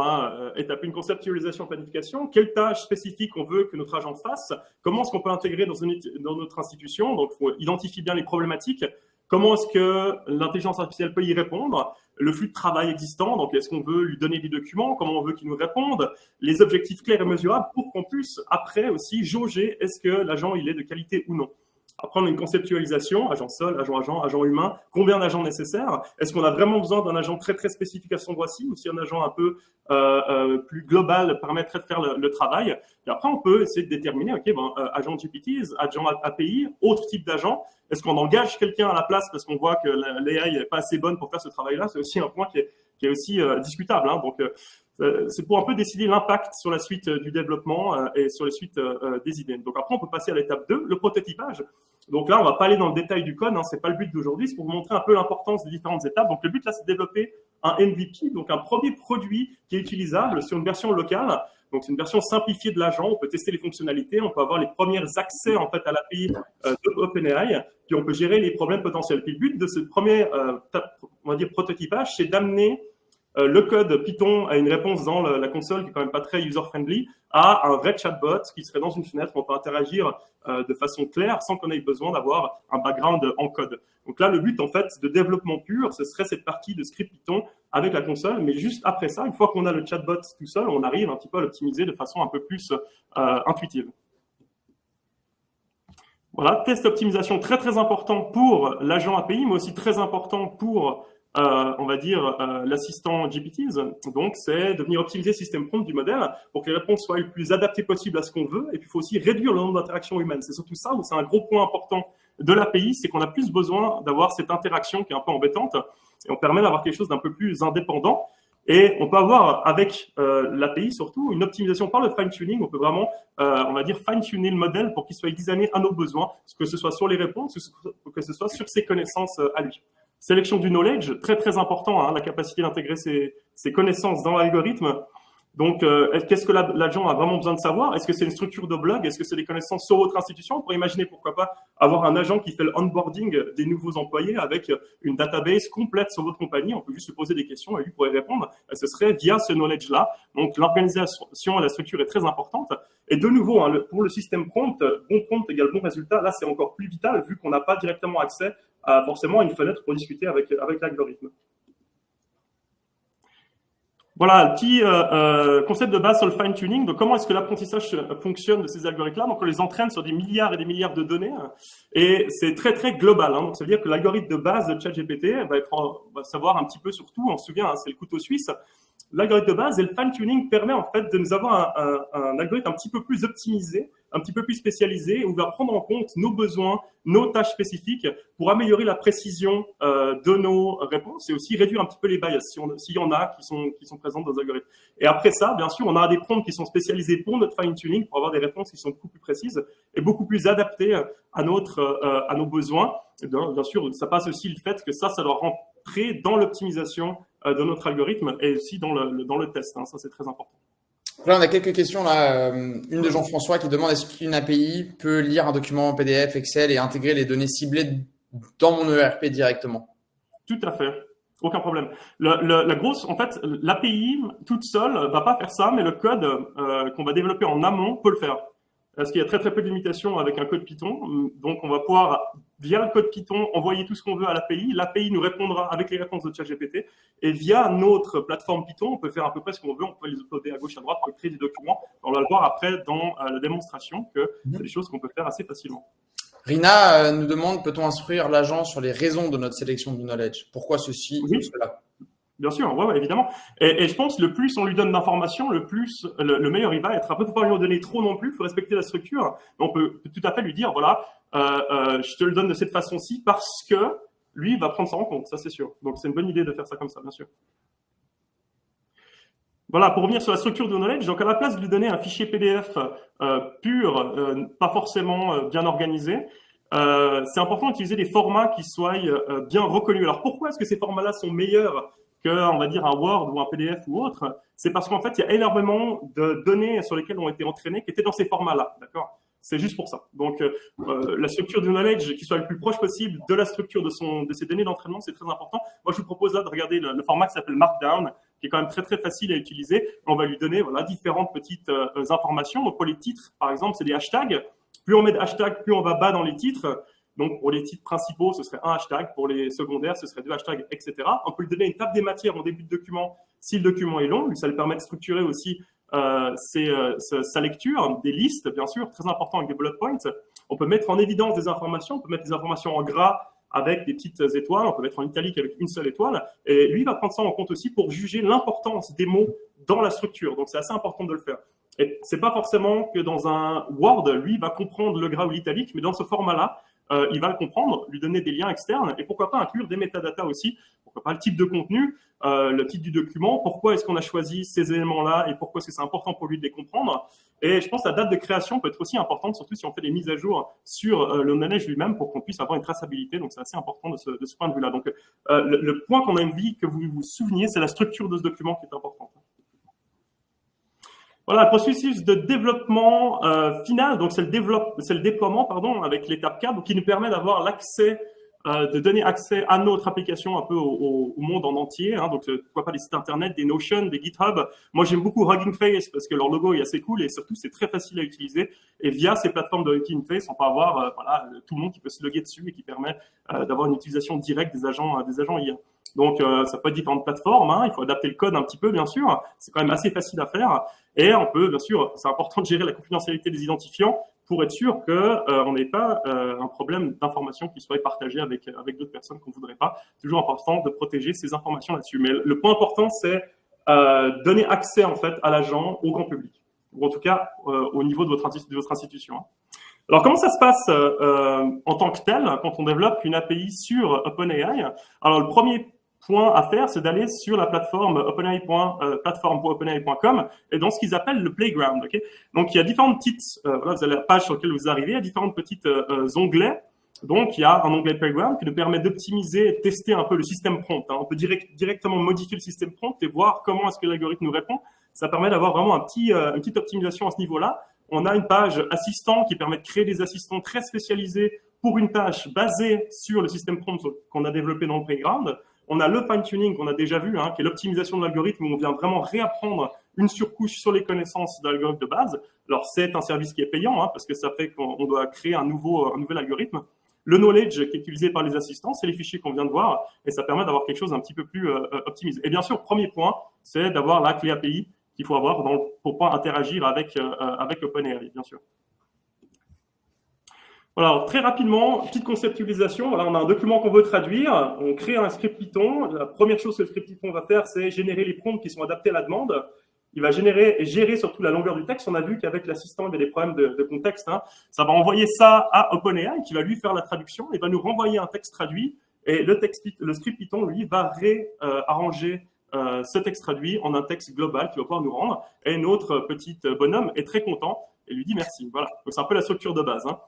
Speaker 2: étape 1, conceptualisation, planification. Quelle tâche spécifique on veut que notre agent fasse? Comment est-ce qu'on peut intégrer dans notre institution? Donc, il faut identifier bien les problématiques. Comment est-ce que l'intelligence artificielle peut y répondre? Le flux de travail existant. Donc, est-ce qu'on veut lui donner des documents? Comment on veut qu'il nous réponde? Les objectifs clairs et mesurables pour qu'on puisse, après aussi, jauger est-ce que l'agent, il est de qualité ou non. Après, on a une conceptualisation, agent sol, agent humain. Combien d'agents nécessaires? Est-ce qu'on a vraiment besoin d'un agent très, très spécifique à son endroit-ci ou si un agent un peu plus global permettrait de faire le travail? Et après, on peut essayer de déterminer, OK, agent GPTs, agent API, autre type d'agent. Est-ce qu'on engage quelqu'un à la place parce qu'on voit que l'AI n'est pas assez bonne pour faire ce travail-là? C'est aussi un point qui est aussi discutable. Hein. Donc, c'est pour un peu décider l'impact sur la suite du développement et sur les suites des idées. Donc après, on peut passer à l'étape 2, le prototypage. Donc là, on va pas aller dans le détail du code, hein, c'est pas le but d'aujourd'hui, c'est pour vous montrer un peu l'importance des différentes étapes. Donc le but là, c'est de développer un MVP, donc un premier produit qui est utilisable sur une version locale. Donc c'est une version simplifiée de l'agent, on peut tester les fonctionnalités, on peut avoir les premiers accès en fait à l'API de OpenAI, puis on peut gérer les problèmes potentiels. Puis le but de ce premier, on va dire prototypage, c'est d'amener le code Python a une réponse dans la console qui est quand même pas très user-friendly à un vrai chatbot qui serait dans une fenêtre où on peut interagir de façon claire sans qu'on ait besoin d'avoir un background en code. Donc là, le but en fait de développement pur, ce serait cette partie de script Python avec la console, mais juste après ça, une fois qu'on a le chatbot tout seul, on arrive un petit peu à l'optimiser de façon un peu plus intuitive. Voilà, test optimisation très très important pour l'agent API, mais aussi très important pour on va dire, l'assistant GPTs. Donc, c'est de venir optimiser le système prompt du modèle pour que les réponses soient le plus adaptées possible à ce qu'on veut. Et puis, il faut aussi réduire le nombre d'interactions humaines. C'est surtout ça où c'est un gros point important de l'API, c'est qu'on a plus besoin d'avoir cette interaction qui est un peu embêtante. Et on permet d'avoir quelque chose d'un peu plus indépendant. Et on peut avoir avec l'API surtout une optimisation par le fine-tuning. On peut vraiment, on va dire, fine-tuner le modèle pour qu'il soit designé à nos besoins, que ce soit sur les réponses, que ce soit sur ses connaissances à lui. Sélection du knowledge, très très important, hein, la capacité d'intégrer ses connaissances dans l'algorithme. Donc, qu'est-ce que l'agent a vraiment besoin de savoir? Est-ce que c'est une structure de blog? Est-ce que c'est des connaissances sur votre institution? On pourrait imaginer, pourquoi pas, avoir un agent qui fait le onboarding des nouveaux employés avec une database complète sur votre compagnie. On peut juste se poser des questions et lui pourrait répondre. Et ce serait via ce knowledge-là. Donc, l'organisation et la structure est très importante. Et de nouveau, hein, pour le système prompt, bon prompt égale bon résultat. Là, c'est encore plus vital vu qu'on n'a pas directement accès à forcément une fenêtre pour discuter avec l'algorithme. Voilà, petit concept de base sur le fine-tuning. Donc, comment est-ce que l'apprentissage fonctionne de ces algorithmes-là? Donc, on les entraîne sur des milliards et des milliards de données. Et c'est très, très global. Hein. Donc, ça veut dire que l'algorithme de base de ChatGPT va savoir un petit peu sur tout. On se souvient, hein, c'est le couteau suisse. L'algorithme de base et le fine-tuning permet en fait de nous avoir un algorithme un petit peu plus optimisé, un petit peu plus spécialisé, où on va prendre en compte nos besoins, nos tâches spécifiques pour améliorer la précision de nos réponses et aussi réduire un petit peu les bias s'il y en a qui sont présentes dans les algorithmes. Et après ça, bien sûr, on a des prompts qui sont spécialisés pour notre fine-tuning, pour avoir des réponses qui sont beaucoup plus précises et beaucoup plus adaptées à nos besoins. Et bien sûr, ça passe aussi le fait que ça doit rentrer dans l'optimisation de notre algorithme et aussi dans le test. Hein, ça, c'est très important.
Speaker 1: Là, on a quelques questions. Là. Une de Jean-François qui demande est-ce qu'une API peut lire un document PDF, Excel et intégrer les données ciblées dans mon ERP directement?
Speaker 2: Tout à fait. Aucun problème. La grosse, en fait, l'API toute seule va pas faire ça, mais le code qu'on va développer en amont peut le faire. Parce qu'il y a très très peu de limitations avec un code Python. Donc, on va pouvoir, via le code Python, envoyer tout ce qu'on veut à l'API. L'API nous répondra avec les réponses de ChatGPT. Et via notre plateforme Python, on peut faire à peu près ce qu'on veut. On peut les uploader à gauche, à droite, on peut créer des documents. On va le voir après dans la démonstration que c'est des choses qu'on peut faire assez facilement.
Speaker 1: Rina nous demande, peut-on instruire l'agent sur les raisons de notre sélection du knowledge? Pourquoi ceci ou cela?
Speaker 2: Bien sûr, ouais, évidemment. Et je pense que le plus on lui donne d'informations, le meilleur il va être. Après, il ne faut pas lui en donner trop non plus, il faut respecter la structure. Mais on peut tout à fait lui dire, voilà, je te le donne de cette façon-ci parce que lui, il va prendre ça en compte, ça c'est sûr. Donc, c'est une bonne idée de faire ça comme ça, bien sûr. Voilà, pour revenir sur la structure de knowledge, donc à la place de lui donner un fichier PDF purs, pas forcément bien organisés. C'est important d'utiliser des formats qui soient bien reconnus. Alors pourquoi est-ce que ces formats-là sont meilleurs on va dire un Word ou un PDF ou autre? C'est parce qu'en fait, il y a énormément de données sur lesquelles ont été entraînées qui étaient dans ces formats-là, d'accord? C'est juste pour ça. Donc, la structure du knowledge qui soit le plus proche possible de la structure de ces données d'entraînement, c'est très important. Moi, je vous propose là de regarder le format qui s'appelle Markdown, qui est quand même très, très facile à utiliser. On va lui donner voilà, différentes petites informations. Donc, pour les titres, par exemple, c'est des hashtags. Plus on met de hashtags, plus on va bas dans les titres. Donc, pour les titres principaux, ce serait un hashtag. Pour les secondaires, ce serait deux hashtags, etc. On peut lui donner une table des matières en début de document si le document est long. Ça lui permet de structurer aussi sa lecture, des listes, bien sûr, très important avec des bullet points. On peut mettre en évidence des informations. On peut mettre des informations en gras avec des petites étoiles. On peut mettre en italique avec une seule étoile. Et lui, il va prendre ça en compte aussi pour juger l'importance des mots dans la structure. Donc, c'est assez important de le faire. Et c'est pas forcément que dans un Word, lui, il va comprendre le gras ou l'italique, mais dans ce format-là, il va le comprendre, lui donner des liens externes et pourquoi pas inclure des métadatas aussi, pourquoi pas le type de contenu, le titre du document, pourquoi est-ce qu'on a choisi ces éléments-là et pourquoi est-ce que c'est important pour lui de les comprendre. Et je pense que la date de création peut être aussi importante, surtout si on fait des mises à jour sur le knowledge lui-même pour qu'on puisse avoir une traçabilité. Donc, c'est assez important de ce point de vue-là. Donc, le point qu'on a envie que vous vous souveniez, c'est la structure de ce document qui est importante. Voilà, le processus de développement final, donc c'est le déploiement, pardon, avec l'étape 4, donc qui nous permet d'avoir l'accès, de donner accès à notre application un peu au monde en entier. Hein, donc, pourquoi pas des sites internet, des Notion, des GitHub. Moi, j'aime beaucoup Hugging Face parce que leur logo est assez cool et surtout, c'est très facile à utiliser. Et via ces plateformes de Hugging Face, on peut avoir voilà, tout le monde qui peut se loguer dessus et qui permet d'avoir une utilisation directe des agents IA. Donc, ça peut être différentes plateformes. Hein, il faut adapter le code un petit peu, bien sûr. C'est quand même assez facile à faire. Et on peut, bien sûr, c'est important de gérer la confidentialité des identifiants pour être sûr qu'on n'ait pas un problème d'information qui soit partagé avec d'autres personnes qu'on ne voudrait pas. Toujours important de protéger ces informations là-dessus. Mais le point important, c'est donner accès en fait à l'agent au grand public, ou en tout cas au niveau de votre institution. Hein. Alors, comment ça se passe en tant que tel quand on développe une API sur OpenAI? Alors, le premier point à faire, c'est d'aller sur la plateforme plateforme.openai.com et dans ce qu'ils appellent le playground. Okay, donc, il y a différentes petites, voilà, vous avez la page sur laquelle vous arrivez, il y a différentes petites onglets. Donc, il y a un onglet playground qui nous permet d'optimiser et de tester un peu le système prompt. Hein. On peut directement modifier le système prompt et voir comment est-ce que l'algorithme nous répond. Ça permet d'avoir vraiment une petite optimisation à ce niveau-là. On a une page assistant qui permet de créer des assistants très spécialisés pour une tâche basée sur le système prompt qu'on a développé dans le playground. On a le fine-tuning qu'on a déjà vu, hein, qui est l'optimisation de l'algorithme où on vient vraiment réapprendre une surcouche sur les connaissances de l'algorithme de base. Alors, c'est un service qui est payant, hein, parce que ça fait qu'on doit créer un nouvel algorithme. Le knowledge qui est utilisé par les assistants, c'est les fichiers qu'on vient de voir, et ça permet d'avoir quelque chose un petit peu plus optimisé. Et bien sûr, premier point, c'est d'avoir la clé API qu'il faut avoir pour pouvoir interagir avec OpenAI, bien sûr. Voilà, alors, très rapidement, petite conceptualisation. Voilà, on a un document qu'on veut traduire. On crée un script Python. La première chose que le script Python va faire, c'est générer les prompts qui sont adaptés à la demande. Il va gérer surtout la longueur du texte. On a vu qu'avec l'assistant, il y a des problèmes de contexte. Hein. Ça va envoyer ça à OpenAI qui va lui faire la traduction et va nous renvoyer un texte traduit. Et le script Python, lui, va réarranger ce texte traduit en un texte global qui va pouvoir nous rendre. Et notre petit bonhomme est très content et lui dit merci. Voilà, donc c'est un peu la structure de base. Hein.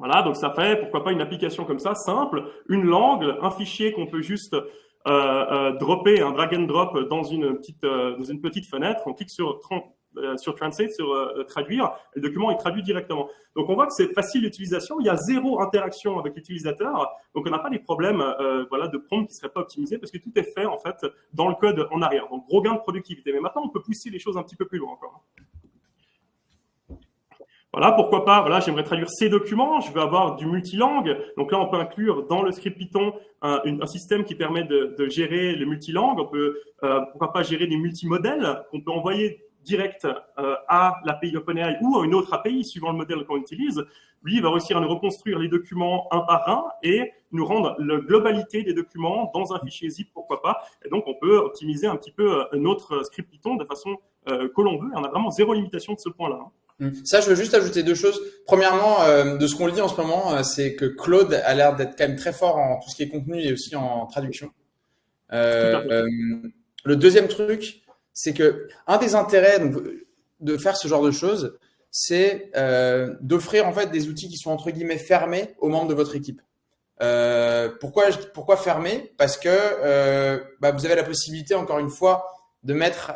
Speaker 2: Voilà, donc ça fait, pourquoi pas, une application comme ça, simple, une langue, un fichier qu'on peut juste dropper, un drag and drop dans une petite fenêtre. On clique sur Translate, sur traduire, et le document est traduit directement. Donc on voit que c'est facile d'utilisation, il y a zéro interaction avec l'utilisateur, donc on n'a pas des problèmes voilà, de prompt qui ne seraient pas optimisés parce que tout est fait en fait dans le code en arrière. Donc gros gain de productivité. Mais maintenant on peut pousser les choses un petit peu plus loin encore. Voilà, pourquoi pas, voilà, j'aimerais traduire ces documents, je veux avoir du multilangue. Donc là, on peut inclure dans le script Python un système qui permet de gérer le multilangue. On peut, pourquoi pas, gérer des multimodèles qu'on peut envoyer direct à l'API OpenAI ou à une autre API, suivant le modèle qu'on utilise. Lui, il va réussir à nous reconstruire les documents un par un et nous rendre la globalité des documents dans un fichier zip, pourquoi pas. Et donc, on peut optimiser un petit peu notre script Python de façon que l'on veut. Et on a vraiment zéro limitation de ce point-là.
Speaker 1: Ça, je veux juste ajouter deux choses. Premièrement, de ce qu'on lit en ce moment, c'est que Claude a l'air d'être quand même très fort en tout ce qui est contenu et aussi en traduction. Le deuxième truc, c'est que un des intérêts, donc, de faire ce genre de choses, c'est d'offrir en fait des outils qui sont entre guillemets fermés aux membres de votre équipe. Pourquoi fermés? Parce que vous avez la possibilité, encore une fois, de mettre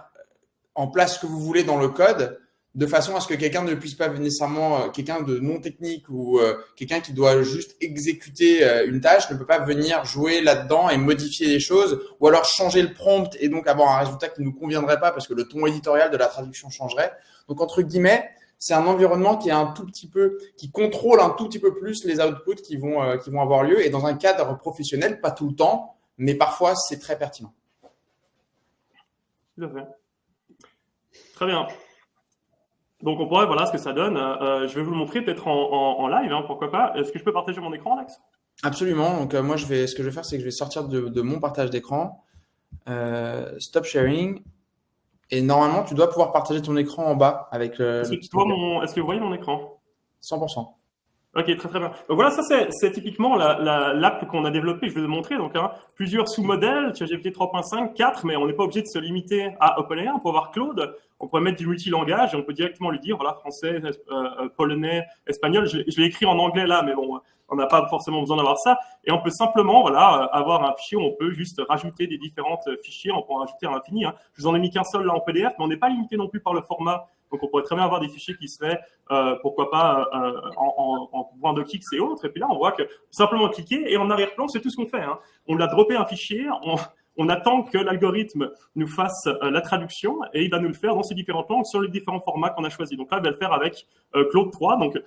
Speaker 1: en place ce que vous voulez dans le code, de façon à ce que quelqu'un ne puisse pas nécessairement, quelqu'un de non technique ou quelqu'un qui doit juste exécuter une tâche ne peut pas venir jouer là-dedans et modifier les choses, ou alors changer le prompt et donc avoir un résultat qui ne nous conviendrait pas parce que le ton éditorial de la traduction changerait. Donc, entre guillemets, c'est un environnement qui contrôle un tout petit peu plus les outputs qui vont avoir lieu, et dans un cadre professionnel, pas tout le temps, mais parfois c'est très pertinent.
Speaker 2: Tout à fait. Très bien. Donc, on pourrait, voilà ce que ça donne. Je vais vous le montrer peut-être en live, hein, pourquoi pas. Est-ce que je peux partager mon écran, Alex?
Speaker 1: Absolument. Donc, moi, ce que je vais faire, c'est que je vais sortir de mon partage d'écran. Stop sharing. Et normalement, tu dois pouvoir partager ton écran en bas avec
Speaker 2: Est-ce que vous voyez mon écran?
Speaker 1: 100%.
Speaker 2: Ok, très très bien. Donc voilà, ça c'est typiquement l'app qu'on a développée. Je vais vous montrer donc plusieurs sous-modèles, ChatGPT 3.5, 4, mais on n'est pas obligé de se limiter à OpenAI. On peut avoir Claude, on pourrait mettre du multilangage et on peut directement lui dire voilà français, polonais, espagnol. Je l'ai écrit en anglais là, mais bon, on n'a pas forcément besoin d'avoir ça. Et on peut simplement avoir un fichier où on peut juste rajouter des différentes fichiers. On peut en rajouter à l'infini. Hein. Je vous en ai mis qu'un seul là en PDF, mais on n'est pas limité non plus par le format. Donc, on pourrait très bien avoir des fichiers qui seraient, pourquoi pas, en point de Kix et autres. Et puis là, on voit que simplement cliquer et en arrière-plan, c'est tout ce qu'on fait. Hein. On l'a droppé un fichier, on attend que l'algorithme nous fasse la traduction et il va nous le faire dans ces différentes langues sur les différents formats qu'on a choisis. Donc là, il va le faire avec Claude 3. Donc,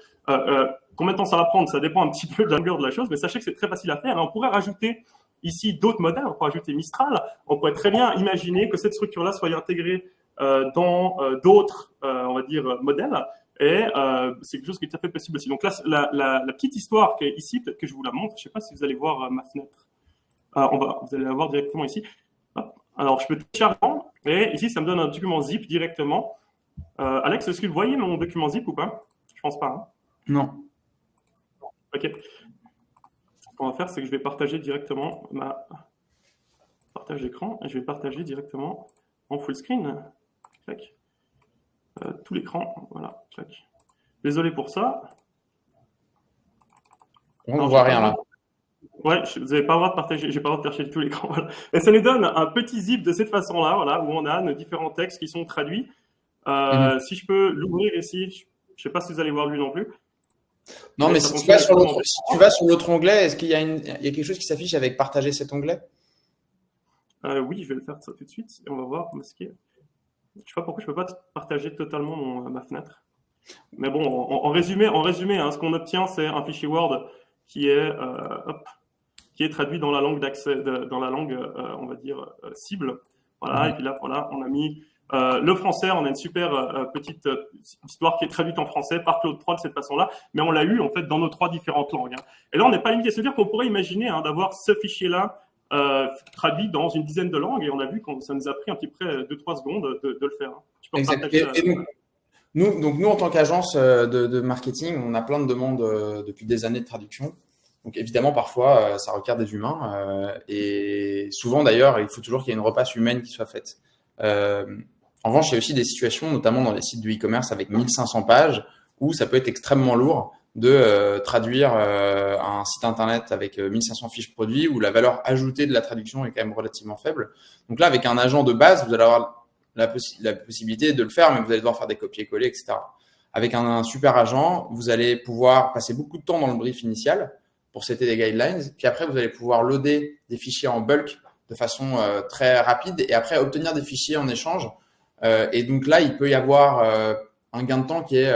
Speaker 2: combien de temps ça va prendre? Ça dépend un petit peu de la longueur de la chose, mais sachez que c'est très facile à faire. Et on pourrait rajouter ici d'autres modèles. On pourrait ajouter Mistral. On pourrait très bien imaginer que cette structure-là soit intégrée dans d'autres, on va dire, modèles. Et c'est quelque chose qui est tout à fait possible aussi. Donc là, la petite histoire qui est ici, peut-être que je vous la montre. Je ne sais pas si vous allez voir ma fenêtre. Vous allez la voir directement ici. Alors, je peux télécharger et ici, ça me donne un document zip directement. Alex, est-ce que vous voyez mon document zip ou pas? Je pense pas. Hein.
Speaker 1: Non.
Speaker 2: Ok. Ce qu'on va faire, c'est que je vais partager directement ma partage d'écran et je vais partager directement en full screen. Clac. Tout l'écran. Voilà. Clac. Désolé pour ça.
Speaker 1: On ne voit rien là.
Speaker 2: Ouais, vous n'avez pas le droit de partager, j'ai pas le droit de partager tout l'écran. Voilà. Et ça nous donne un petit zip de cette façon-là, voilà, où on a nos différents textes qui sont traduits. Si je peux l'ouvrir ici, je ne sais pas si vous allez voir lui non plus.
Speaker 1: Non, mais si tu vas sur l'autre onglet, est-ce qu'il y a quelque chose qui s'affiche avec partager cet onglet?
Speaker 2: Oui, je vais le faire ça tout de suite et on va voir ce qui est. Je ne sais pas pourquoi je ne peux pas partager totalement ma fenêtre. Mais bon, en résumé, hein, ce qu'on obtient, c'est un fichier Word qui est traduit dans la langue d'accès, dans la langue, on va dire, cible. Voilà, et puis là, voilà, on a mis le français, on a une super petite histoire qui est traduite en français par Claude 3 de cette façon-là, mais on l'a eu en fait dans nos 3 différentes langues. Hein. Et là, on n'est pas limité. C'est-à-dire qu'on pourrait imaginer d'avoir ce fichier-là traduit dans une dizaine de langues, et on a vu que ça nous a pris un petit peu 2-3 secondes de le faire. Hein. Tu peux partager,
Speaker 1: nous, en tant qu'agence de marketing, on a plein de demandes depuis des années de traduction. Donc, évidemment, parfois, ça requiert des humains. Et souvent, d'ailleurs, il faut toujours qu'il y ait une repasse humaine qui soit faite. En revanche, il y a aussi des situations, notamment dans les sites de e-commerce avec 1500 pages, où ça peut être extrêmement lourd de traduire un site internet avec 1500 fiches produits, où la valeur ajoutée de la traduction est quand même relativement faible. Donc là, avec un agent de base, vous allez avoir la possibilité de le faire, mais vous allez devoir faire des copier-coller, etc. Avec un super agent, vous allez pouvoir passer beaucoup de temps dans le brief initial pour setter des guidelines, puis après, vous allez pouvoir loader des fichiers en bulk de façon très rapide et après obtenir des fichiers en échange. Et donc là, il peut y avoir un gain de temps qui est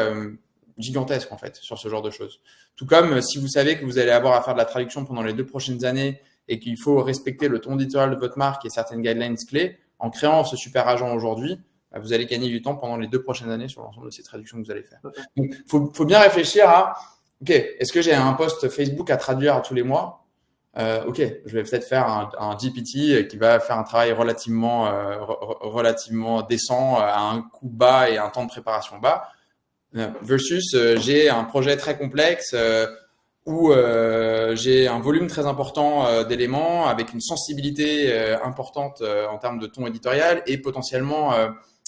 Speaker 1: gigantesque en fait sur ce genre de choses. Tout comme si vous savez que vous allez avoir à faire de la traduction pendant les 2 prochaines années et qu'il faut respecter le ton éditorial de votre marque et certaines guidelines clés, en créant ce super agent aujourd'hui, vous allez gagner du temps pendant les 2 prochaines années sur l'ensemble de ces traductions que vous allez faire. Donc, faut bien réfléchir à OK, est-ce que j'ai un post Facebook à traduire tous les mois? OK, je vais peut-être faire un GPT qui va faire un travail relativement décent à un coût bas et un temps de préparation bas. Versus j'ai un projet très complexe où j'ai un volume très important d'éléments avec une sensibilité importante en termes de ton éditorial et potentiellement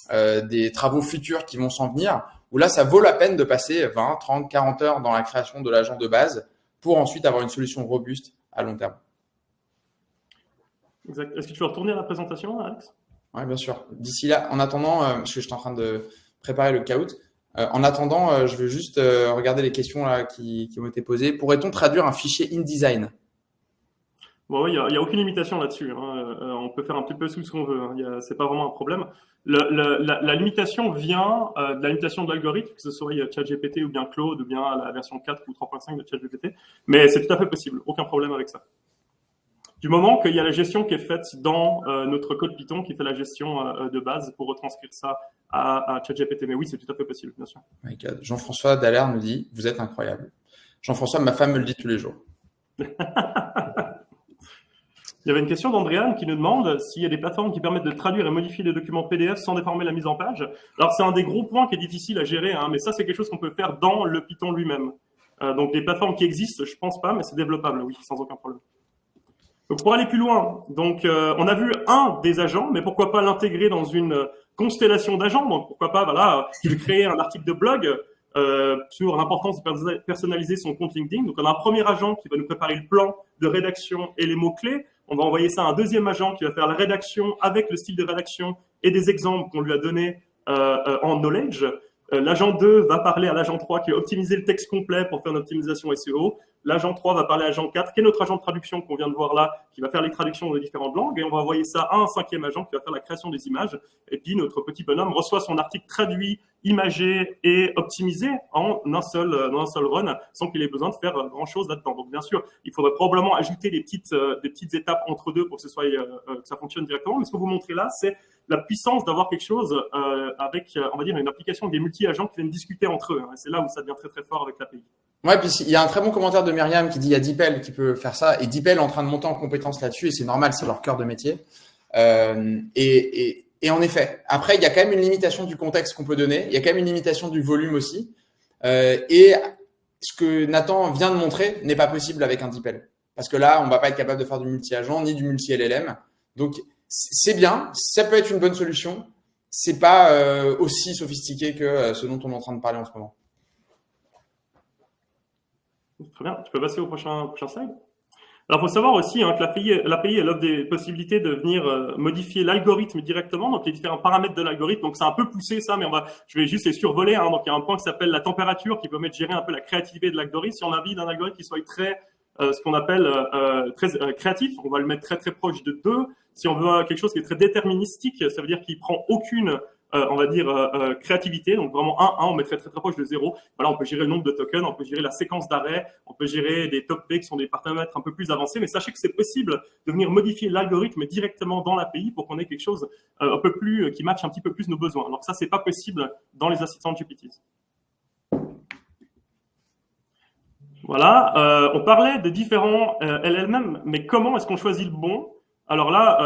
Speaker 1: des travaux futurs qui vont s'en venir, où là, ça vaut la peine de passer 20, 30, 40 heures dans la création de l'agent de base pour ensuite avoir une solution robuste à long terme.
Speaker 2: Exact. Est-ce que tu veux retourner à la présentation, Alex?
Speaker 1: Oui, bien sûr. D'ici là, en attendant, parce que je suis en train de préparer le caout, en attendant, je veux juste regarder les questions là, qui ont été posées. Pourrait-on traduire un fichier InDesign?
Speaker 2: Bon, il y a aucune limitation là-dessus, hein. On peut faire un petit peu tout ce qu'on veut, hein. C'est pas vraiment un problème. La limitation vient de la limitation de l'algorithme, que ce soit ChatGPT ou bien Claude ou bien la version 4 ou 3.5 de ChatGPT. Mais c'est tout à fait possible. Aucun problème avec ça. Du moment qu'il y a la gestion qui est faite dans notre code Python qui fait la gestion de base pour retranscrire ça à ChatGPT. Mais oui, c'est tout à fait possible, bien sûr.
Speaker 1: My God. Jean-François Dallaire nous dit « Vous êtes incroyable ». Jean-François, ma femme me le dit tous les jours.
Speaker 2: Il y avait une question d'Andréane qui nous demande s'il y a des plateformes qui permettent de traduire et modifier les documents PDF sans déformer la mise en page. Alors, c'est un des gros points qui est difficile à gérer, hein, mais ça, c'est quelque chose qu'on peut faire dans le Python lui-même. Donc, des plateformes qui existent, je pense pas, mais c'est développable, oui, sans aucun problème. Donc, pour aller plus loin, donc, on a vu un des agents, mais pourquoi pas l'intégrer dans une constellation d'agents? Donc, pourquoi pas, voilà, je vais créer un article de blog sur l'importance de personnaliser son compte LinkedIn. Donc, on a un premier agent qui va nous préparer le plan de rédaction et les mots-clés. On va envoyer ça à un deuxième agent qui va faire la rédaction avec le style de rédaction et des exemples qu'on lui a donnés en knowledge. L'agent 2 va parler à l'agent 3 qui va optimiser le texte complet pour faire une optimisation SEO. L'agent 3 va parler à l'agent 4, qui est notre agent de traduction qu'on vient de voir là, qui va faire les traductions de différentes langues. Et on va envoyer ça à un cinquième agent qui va faire la création des images. Et puis, notre petit bonhomme reçoit son article traduit, imagé et optimisé en un seul run, sans qu'il ait besoin de faire grand-chose là-dedans. Donc, bien sûr, il faudrait probablement ajouter des petites étapes entre deux pour que que ça fonctionne directement. Mais ce que vous montrez là, c'est la puissance d'avoir quelque chose avec, on va dire, une application avec des multi-agents qui viennent discuter entre eux. C'est là où ça devient très, très fort avec l'API.
Speaker 1: Ouais, puis il y a un très bon commentaire de Myriam qui dit il y a DeepL qui peut faire ça. Et DeepL est en train de monter en compétence là-dessus et c'est normal, c'est leur cœur de métier. Et en effet, après, il y a quand même une limitation du contexte qu'on peut donner. Il y a quand même une limitation du volume aussi. Et ce que Nathan vient de montrer n'est pas possible avec un DeepL. Parce que là, on va pas être capable de faire du multi-agent ni du multi-LLM. Donc, c'est bien, ça peut être une bonne solution. C'est pas aussi sophistiqué que ce dont on est en train de parler en ce moment.
Speaker 2: Très bien. Tu peux passer au prochain slide. Alors, il faut savoir aussi hein, que l'API, elle offre des possibilités de venir modifier l'algorithme directement, donc les différents paramètres de l'algorithme. Donc, c'est un peu poussé ça, mais je vais juste les survoler. Hein. Donc, il y a un point qui s'appelle la température qui permet de gérer un peu la créativité de l'algorithme. Si on a envie d'un algorithme qui soit très, ce qu'on appelle très créatif, on va le mettre très, très proche de 2. Si on veut quelque chose qui est très déterministique, ça veut dire qu'il prend aucune on va dire créativité, donc vraiment 1, on mettrait très très proche de 0. Voilà, on peut gérer le nombre de tokens, on peut gérer la séquence d'arrêt, on peut gérer des top P qui sont des paramètres un peu plus avancés, mais sachez que c'est possible de venir modifier l'algorithme directement dans l'API pour qu'on ait quelque chose un peu plus qui matche un petit peu plus nos besoins. Alors ça, c'est pas possible dans les assistants GPT. Voilà, on parlait de différents LLM, mais comment est-ce qu'on choisit le bon? Alors là,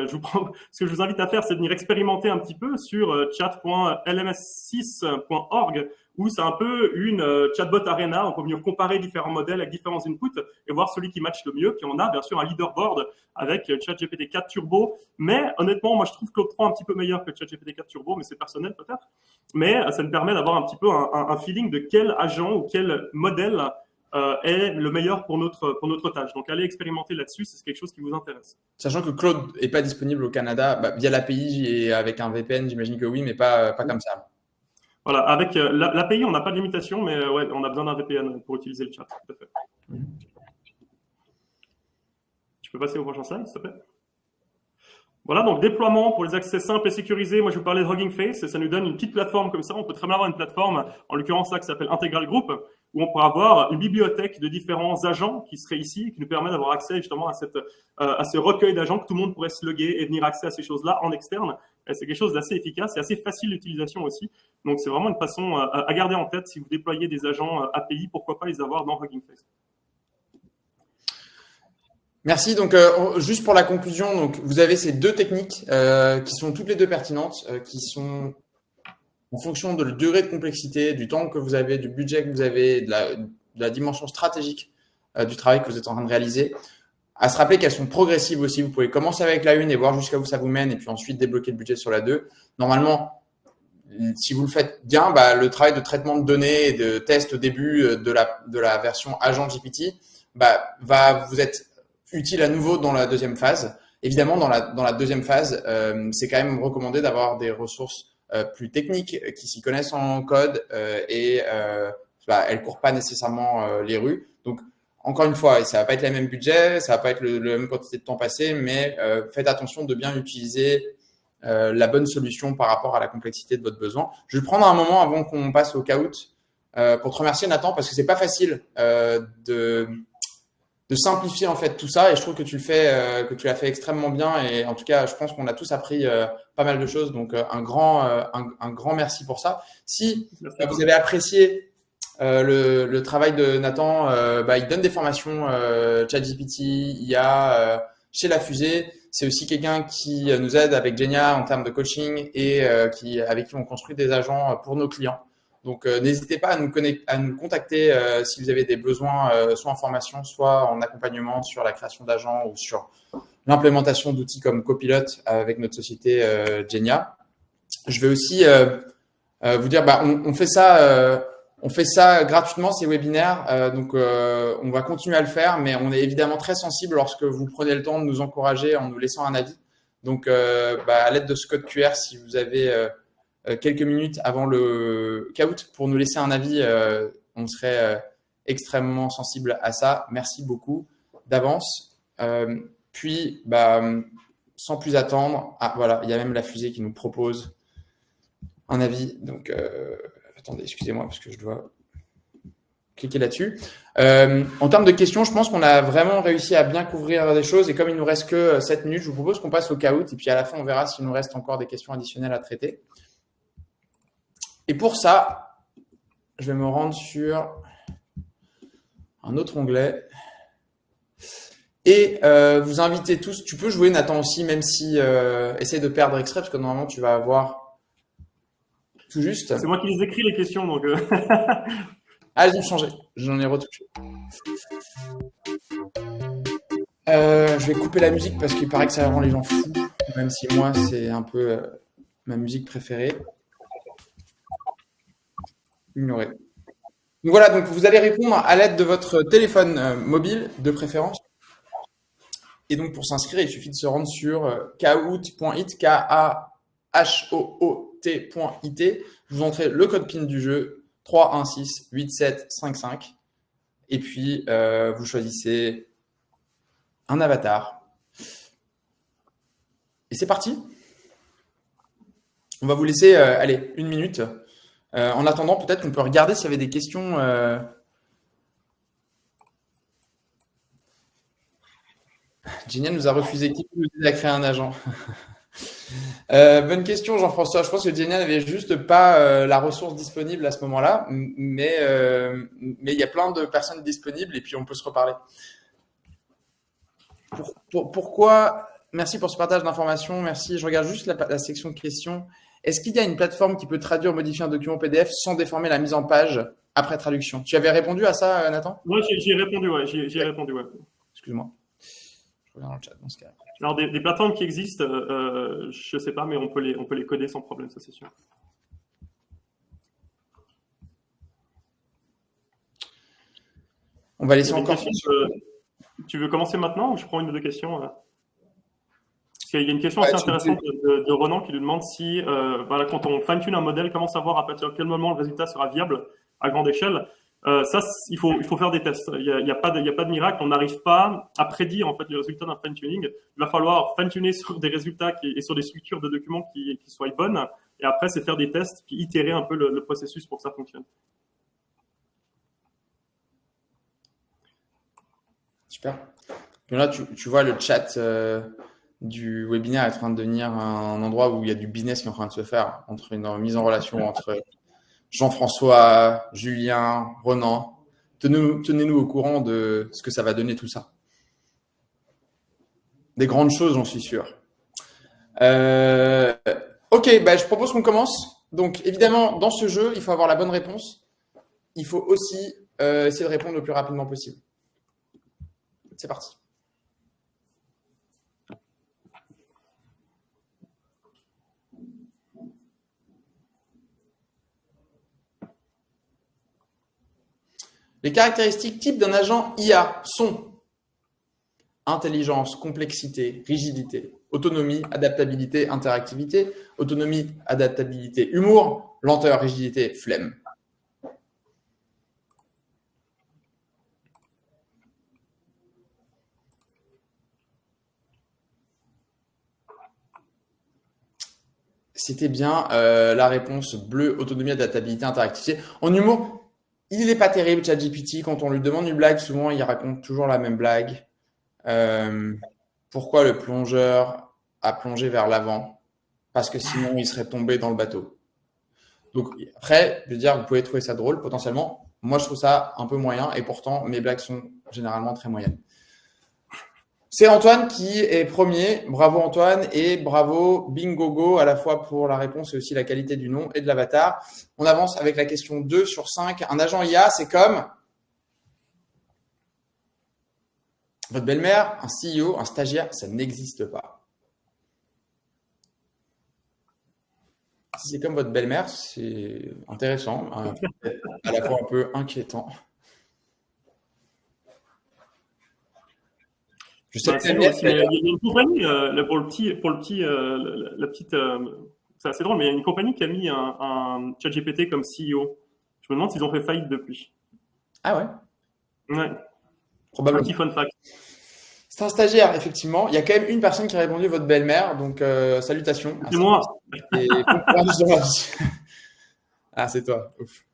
Speaker 2: ce que je vous invite à faire, c'est de venir expérimenter un petit peu sur chat.lms6.org, où c'est un peu une chatbot arena. On peut venir comparer différents modèles avec différents inputs et voir celui qui matche le mieux. Puis on a bien sûr un leaderboard avec ChatGPT 4 Turbo. Mais honnêtement, moi je trouve Claude 3 un petit peu meilleur que ChatGPT 4 Turbo, mais c'est personnel peut-être. Mais ça me permet d'avoir un petit peu un feeling de quel agent ou quel modèle est le meilleur pour notre tâche. Donc, allez expérimenter là-dessus, c'est quelque chose qui vous intéresse.
Speaker 1: Sachant que Claude n'est pas disponible au Canada via l'API et avec un VPN, j'imagine que oui, mais pas comme ça.
Speaker 2: Voilà, avec l'API, on n'a pas de limitation, mais ouais, on a besoin d'un VPN pour utiliser le chat. Tout à fait. Tu peux passer au prochain slide, s'il te plaît? Voilà, donc déploiement pour les accès simples et sécurisés. Moi, je vous parlais de Hugging Face et ça nous donne une petite plateforme comme ça. On peut très bien avoir une plateforme, en l'occurrence là, qui s'appelle Integral Group, où on pourra avoir une bibliothèque de différents agents qui seraient ici, qui nous permet d'avoir accès justement à ce recueil d'agents que tout le monde pourrait se loguer et venir accès à ces choses-là en externe. Et c'est quelque chose d'assez efficace et assez facile d'utilisation aussi. Donc, c'est vraiment une façon à garder en tête si vous déployez des agents API, pourquoi pas les avoir dans Hugging Face.
Speaker 1: Merci. Donc, juste pour la conclusion, donc, vous avez ces deux techniques qui sont toutes les deux pertinentes, qui sont en fonction de le degré de complexité, du temps que vous avez, du budget que vous avez, de la dimension stratégique du travail que vous êtes en train de réaliser. à se rappeler qu'elles sont progressives aussi. Vous pouvez commencer avec la 1 et voir jusqu'à où ça vous mène et puis ensuite débloquer le budget sur la 2. Normalement, si vous le faites bien, le travail de traitement de données et de test au début de la version agent GPT va vous être utile à nouveau dans la deuxième phase. Évidemment, dans la deuxième phase, c'est quand même recommandé d'avoir des ressources plus techniques qui s'y connaissent en code et elles courent pas nécessairement les rues. Donc, encore une fois, ça va pas être le même budget, ça va pas être la même quantité de temps passé, mais faites attention de bien utiliser la bonne solution par rapport à la complexité de votre besoin. Je vais prendre un moment avant qu'on passe au Kahoot pour te remercier, Nathan, parce que c'est pas facile de simplifier en fait tout ça, et je trouve que tu l'as fait extrêmement bien, et en tout cas, je pense qu'on a tous appris pas mal de choses, donc un grand merci pour ça. Si vous avez apprécié le travail de Nathan, il donne des formations ChatGPT, IA chez La Fusée. C'est aussi quelqu'un qui nous aide avec Genia en termes de coaching et avec qui on construit des agents pour nos clients. Donc, n'hésitez pas à nous contacter si vous avez des besoins, soit en formation, soit en accompagnement sur la création d'agents ou sur l'implémentation d'outils comme Copilot avec notre société Genia. Je vais aussi vous dire, on fait ça gratuitement, ces webinaires. Donc, on va continuer à le faire, mais on est évidemment très sensible lorsque vous prenez le temps de nous encourager en nous laissant un avis. Donc, à l'aide de ce code QR, si vous avez quelques minutes avant le Kahoot pour nous laisser un avis, on serait extrêmement sensible à ça. Merci beaucoup d'avance. Puis, sans plus attendre, voilà, il y a même La Fusée qui nous propose un avis. Donc, attendez, excusez-moi parce que je dois cliquer là-dessus. En termes de questions, je pense qu'on a vraiment réussi à bien couvrir des choses. Et comme il nous reste que 7 minutes, je vous propose qu'on passe au Kahoot. Et puis à la fin, on verra s'il nous reste encore des questions additionnelles à traiter. Et pour ça, je vais me rendre sur un autre onglet. Et vous invitez tous. Tu peux jouer, Nathan, aussi, même si essaye de perdre extrait, parce que normalement, tu vas avoir tout juste.
Speaker 2: C'est moi qui les écris, les questions, donc…
Speaker 1: Allez, changer. J'en ai retouché. Je vais couper la musique parce qu'il paraît que ça rend les gens fous, même si moi, c'est un peu ma musique préférée. Ignorer. Donc voilà, donc vous allez répondre à l'aide de votre téléphone mobile, de préférence. Et donc, pour s'inscrire, il suffit de se rendre sur kahoot.it, K-A-H-O-O-T.it. Vous entrez le code PIN du jeu, 3168755. Et puis, vous choisissez un avatar. Et c'est parti. On va vous laisser, allez, 1 minute. En attendant, peut-être qu'on peut regarder s'il y avait des questions. Genia nous a refusé. Qui peut nous aider à créer un agent? Bonne question, Jean-François. Je pense que Genia n'avait juste pas la ressource disponible à ce moment-là, mais il y a plein de personnes disponibles et puis on peut se reparler. Pourquoi? Merci pour ce partage d'informations. Merci. Je regarde juste la section de questions. Est-ce qu'il y a une plateforme qui peut traduire ou modifier un document PDF sans déformer la mise en page après traduction? Tu avais répondu à ça, Nathan?
Speaker 2: Moi, j'y ai répondu, ouais. J'y ai répondu, ouais.
Speaker 1: Excuse-moi. Je regarde dans le chat dans ce cas.
Speaker 2: Alors, des plateformes qui existent, je ne sais pas, mais on peut les coder sans problème, ça c'est sûr.
Speaker 1: On va laisser encore…
Speaker 2: Tu veux commencer maintenant ou je prends une ou deux questions Parce qu'il y a une question assez intéressante de Ronan qui lui demande si, quand on fine-tune un modèle, comment savoir à partir de quel moment le résultat sera viable à grande échelle. Ça, il faut faire des tests. Il n'y a pas de miracle. On n'arrive pas à prédire en fait les résultats d'un fine-tuning. Il va falloir fine-tuner sur des résultats et sur des structures de documents qui soient bonnes. Et après, c'est faire des tests puis itérer un peu le processus pour que ça fonctionne.
Speaker 1: Super. Donc là, tu vois le chat du webinaire est en train de devenir un endroit où il y a du business qui est en train de se faire entre une mise en relation entre Jean-François, Julien, Ronan. Tenez-nous au courant de ce que ça va donner tout ça. Des grandes choses, j'en suis sûr. Ok, je propose qu'on commence. Donc, évidemment, dans ce jeu, il faut avoir la bonne réponse. Il faut aussi essayer de répondre le plus rapidement possible. C'est parti. Les caractéristiques types d'un agent IA sont intelligence, complexité, rigidité, autonomie, adaptabilité, interactivité, autonomie, adaptabilité, humour, lenteur, rigidité, flemme. C'était bien la réponse bleue, autonomie, adaptabilité, interactivité. En humour, il n'est pas terrible, ChatGPT. Quand on lui demande une blague, souvent, il raconte toujours la même blague. Pourquoi le plongeur a plongé vers l'avant? Parce que sinon, il serait tombé dans le bateau. Donc, après, je veux dire, vous pouvez trouver ça drôle, potentiellement. Moi, je trouve ça un peu moyen, et pourtant, mes blagues sont généralement très moyennes. C'est Antoine qui est premier. Bravo Antoine et bravo Bingogo à la fois pour la réponse et aussi la qualité du nom et de l'avatar. On avance avec la question 2 sur 5. Un agent IA, c'est comme votre belle-mère, un CEO, un stagiaire, ça n'existe pas. Si c'est comme votre belle-mère, c'est intéressant, à la fois un peu inquiétant. Je sais
Speaker 2: c'est drôle aussi, mais il y a une compagnie la petite, c'est assez drôle, mais il y a une compagnie qui a mis un ChatGPT comme CEO. Je me demande s'ils ont fait faillite depuis.
Speaker 1: Ah ouais?
Speaker 2: Ouais.
Speaker 1: Probablement.
Speaker 2: Un petit fun fact.
Speaker 1: C'est un stagiaire, effectivement. Il y a quand même une personne qui a répondu votre belle-mère, donc salutations.
Speaker 2: C'est moi.
Speaker 1: Et bon courage dans la vie. Ah, c'est toi. Ouf.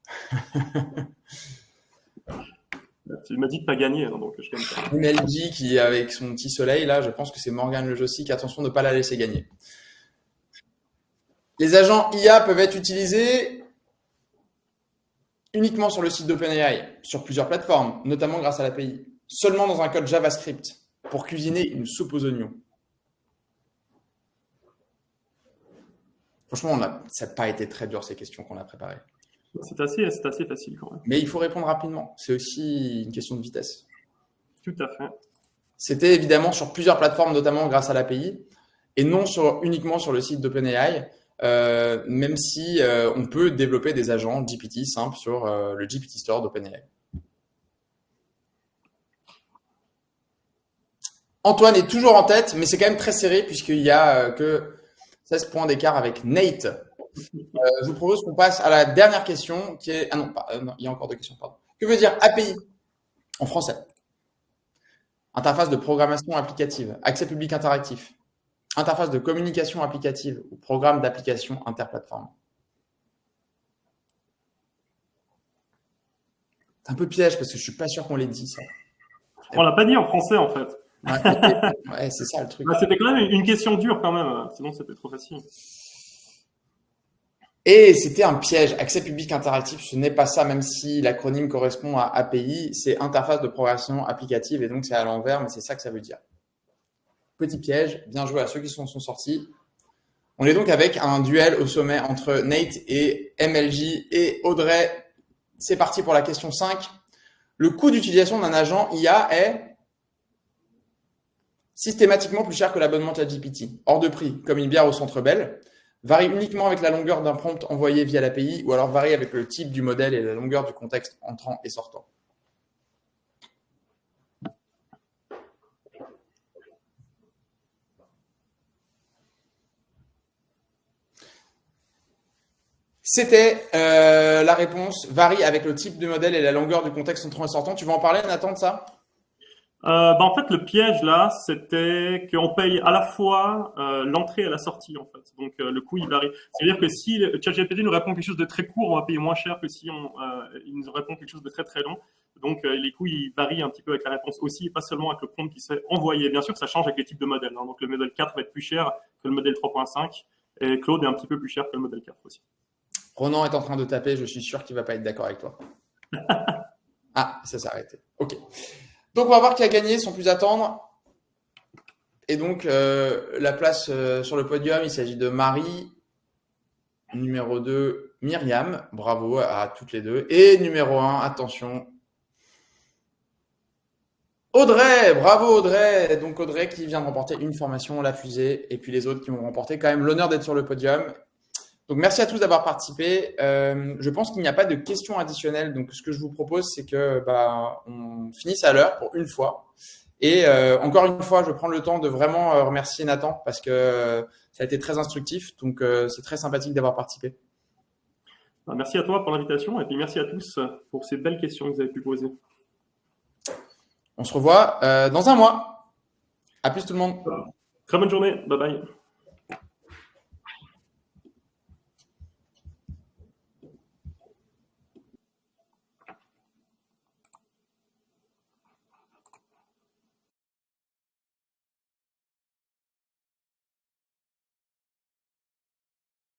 Speaker 2: Tu m'as dit de pas gagner, hein, donc je gagne pas.
Speaker 1: MLG qui est avec son petit soleil, là, je pense que c'est Morgane Le Jossic. Attention de ne pas la laisser gagner. Les agents IA peuvent être utilisés uniquement sur le site d'OpenAI, sur plusieurs plateformes, notamment grâce à l'API. Seulement dans un code JavaScript pour cuisiner une soupe aux oignons. Franchement, ça n'a pas été très dur ces questions qu'on a préparées.
Speaker 2: C'est assez facile quand même.
Speaker 1: Mais il faut répondre rapidement. C'est aussi une question de vitesse.
Speaker 2: Tout à fait.
Speaker 1: C'était évidemment sur plusieurs plateformes, notamment grâce à l'API, et non uniquement sur le site d'OpenAI, même si on peut développer des agents GPT simples sur le GPT Store d'OpenAI. Antoine est toujours en tête, mais c'est quand même très serré puisqu'il y a que 16 points d'écart avec Nate. Je vous propose qu'on passe à la dernière question qui est… Ah non, non, il y a encore deux questions, pardon. Que veut dire API en français? Interface de programmation applicative, accès public interactif, interface de communication applicative ou programme d'application interplateforme. C'est un peu piège parce que je suis pas sûr qu'on l'ait dit ça.
Speaker 2: On l'a pas dit en français en fait.
Speaker 1: Ouais, c'est ça le truc.
Speaker 2: C'était quand même une question dure quand même, sinon c'était trop facile.
Speaker 1: Et c'était un piège. Accès public interactif, ce n'est pas ça, même si l'acronyme correspond à API, c'est interface de programmation applicative et donc c'est à l'envers, mais c'est ça que ça veut dire. Petit piège, bien joué à ceux qui sont sortis. On est donc avec un duel au sommet entre Nate et MLJ et Audrey. C'est parti pour la question 5. Le coût d'utilisation d'un agent IA est systématiquement plus cher que l'abonnement ChatGPT, hors de prix, comme une bière au Centre Bell, varie uniquement avec la longueur d'un prompt envoyé via l'API ou alors varie avec le type du modèle et la longueur du contexte entrant et sortant. C'était la réponse varie avec le type du modèle et la longueur du contexte entrant et sortant. Tu vas en parler, Nathan, de ça?
Speaker 2: En fait, le piège là, c'était qu'on paye à la fois l'entrée et la sortie en fait. Donc le coût il varie. C'est-à-dire que si le ChatGPT nous répond quelque chose de très court, on va payer moins cher que si il nous répond quelque chose de très très long. Donc les coûts ils varient un petit peu avec la réponse aussi, et pas seulement avec le prompt qui s'est envoyé. Bien sûr que ça change avec les types de modèles. Hein. Donc le modèle 4 va être plus cher que le modèle 3.5 et Claude est un petit peu plus cher que le modèle 4 aussi.
Speaker 1: Ronan est en train de taper, je suis sûr qu'il ne va pas être d'accord avec toi. Ah, ça s'est arrêté. Ok. Donc, on va voir qui a gagné sans plus attendre. Et donc, la place sur le podium, il s'agit de Marie. Numéro 2, Myriam. Bravo à toutes les deux. Et numéro 1, attention, Audrey. Bravo Audrey. Donc, Audrey qui vient de remporter une formation, la fusée. Et puis les autres qui ont remporté quand même l'honneur d'être sur le podium. Donc, merci à tous d'avoir participé. Je pense qu'il n'y a pas de questions additionnelles. Donc, ce que je vous propose, c'est que on finisse à l'heure pour une fois. Et encore une fois, je prends le temps de vraiment remercier Nathan parce que ça a été très instructif. Donc, c'est très sympathique d'avoir participé.
Speaker 2: Merci à toi pour l'invitation et puis merci à tous pour ces belles questions que vous avez pu poser.
Speaker 1: On se revoit dans un mois. À plus tout le monde.
Speaker 2: Très bonne journée. Bye bye.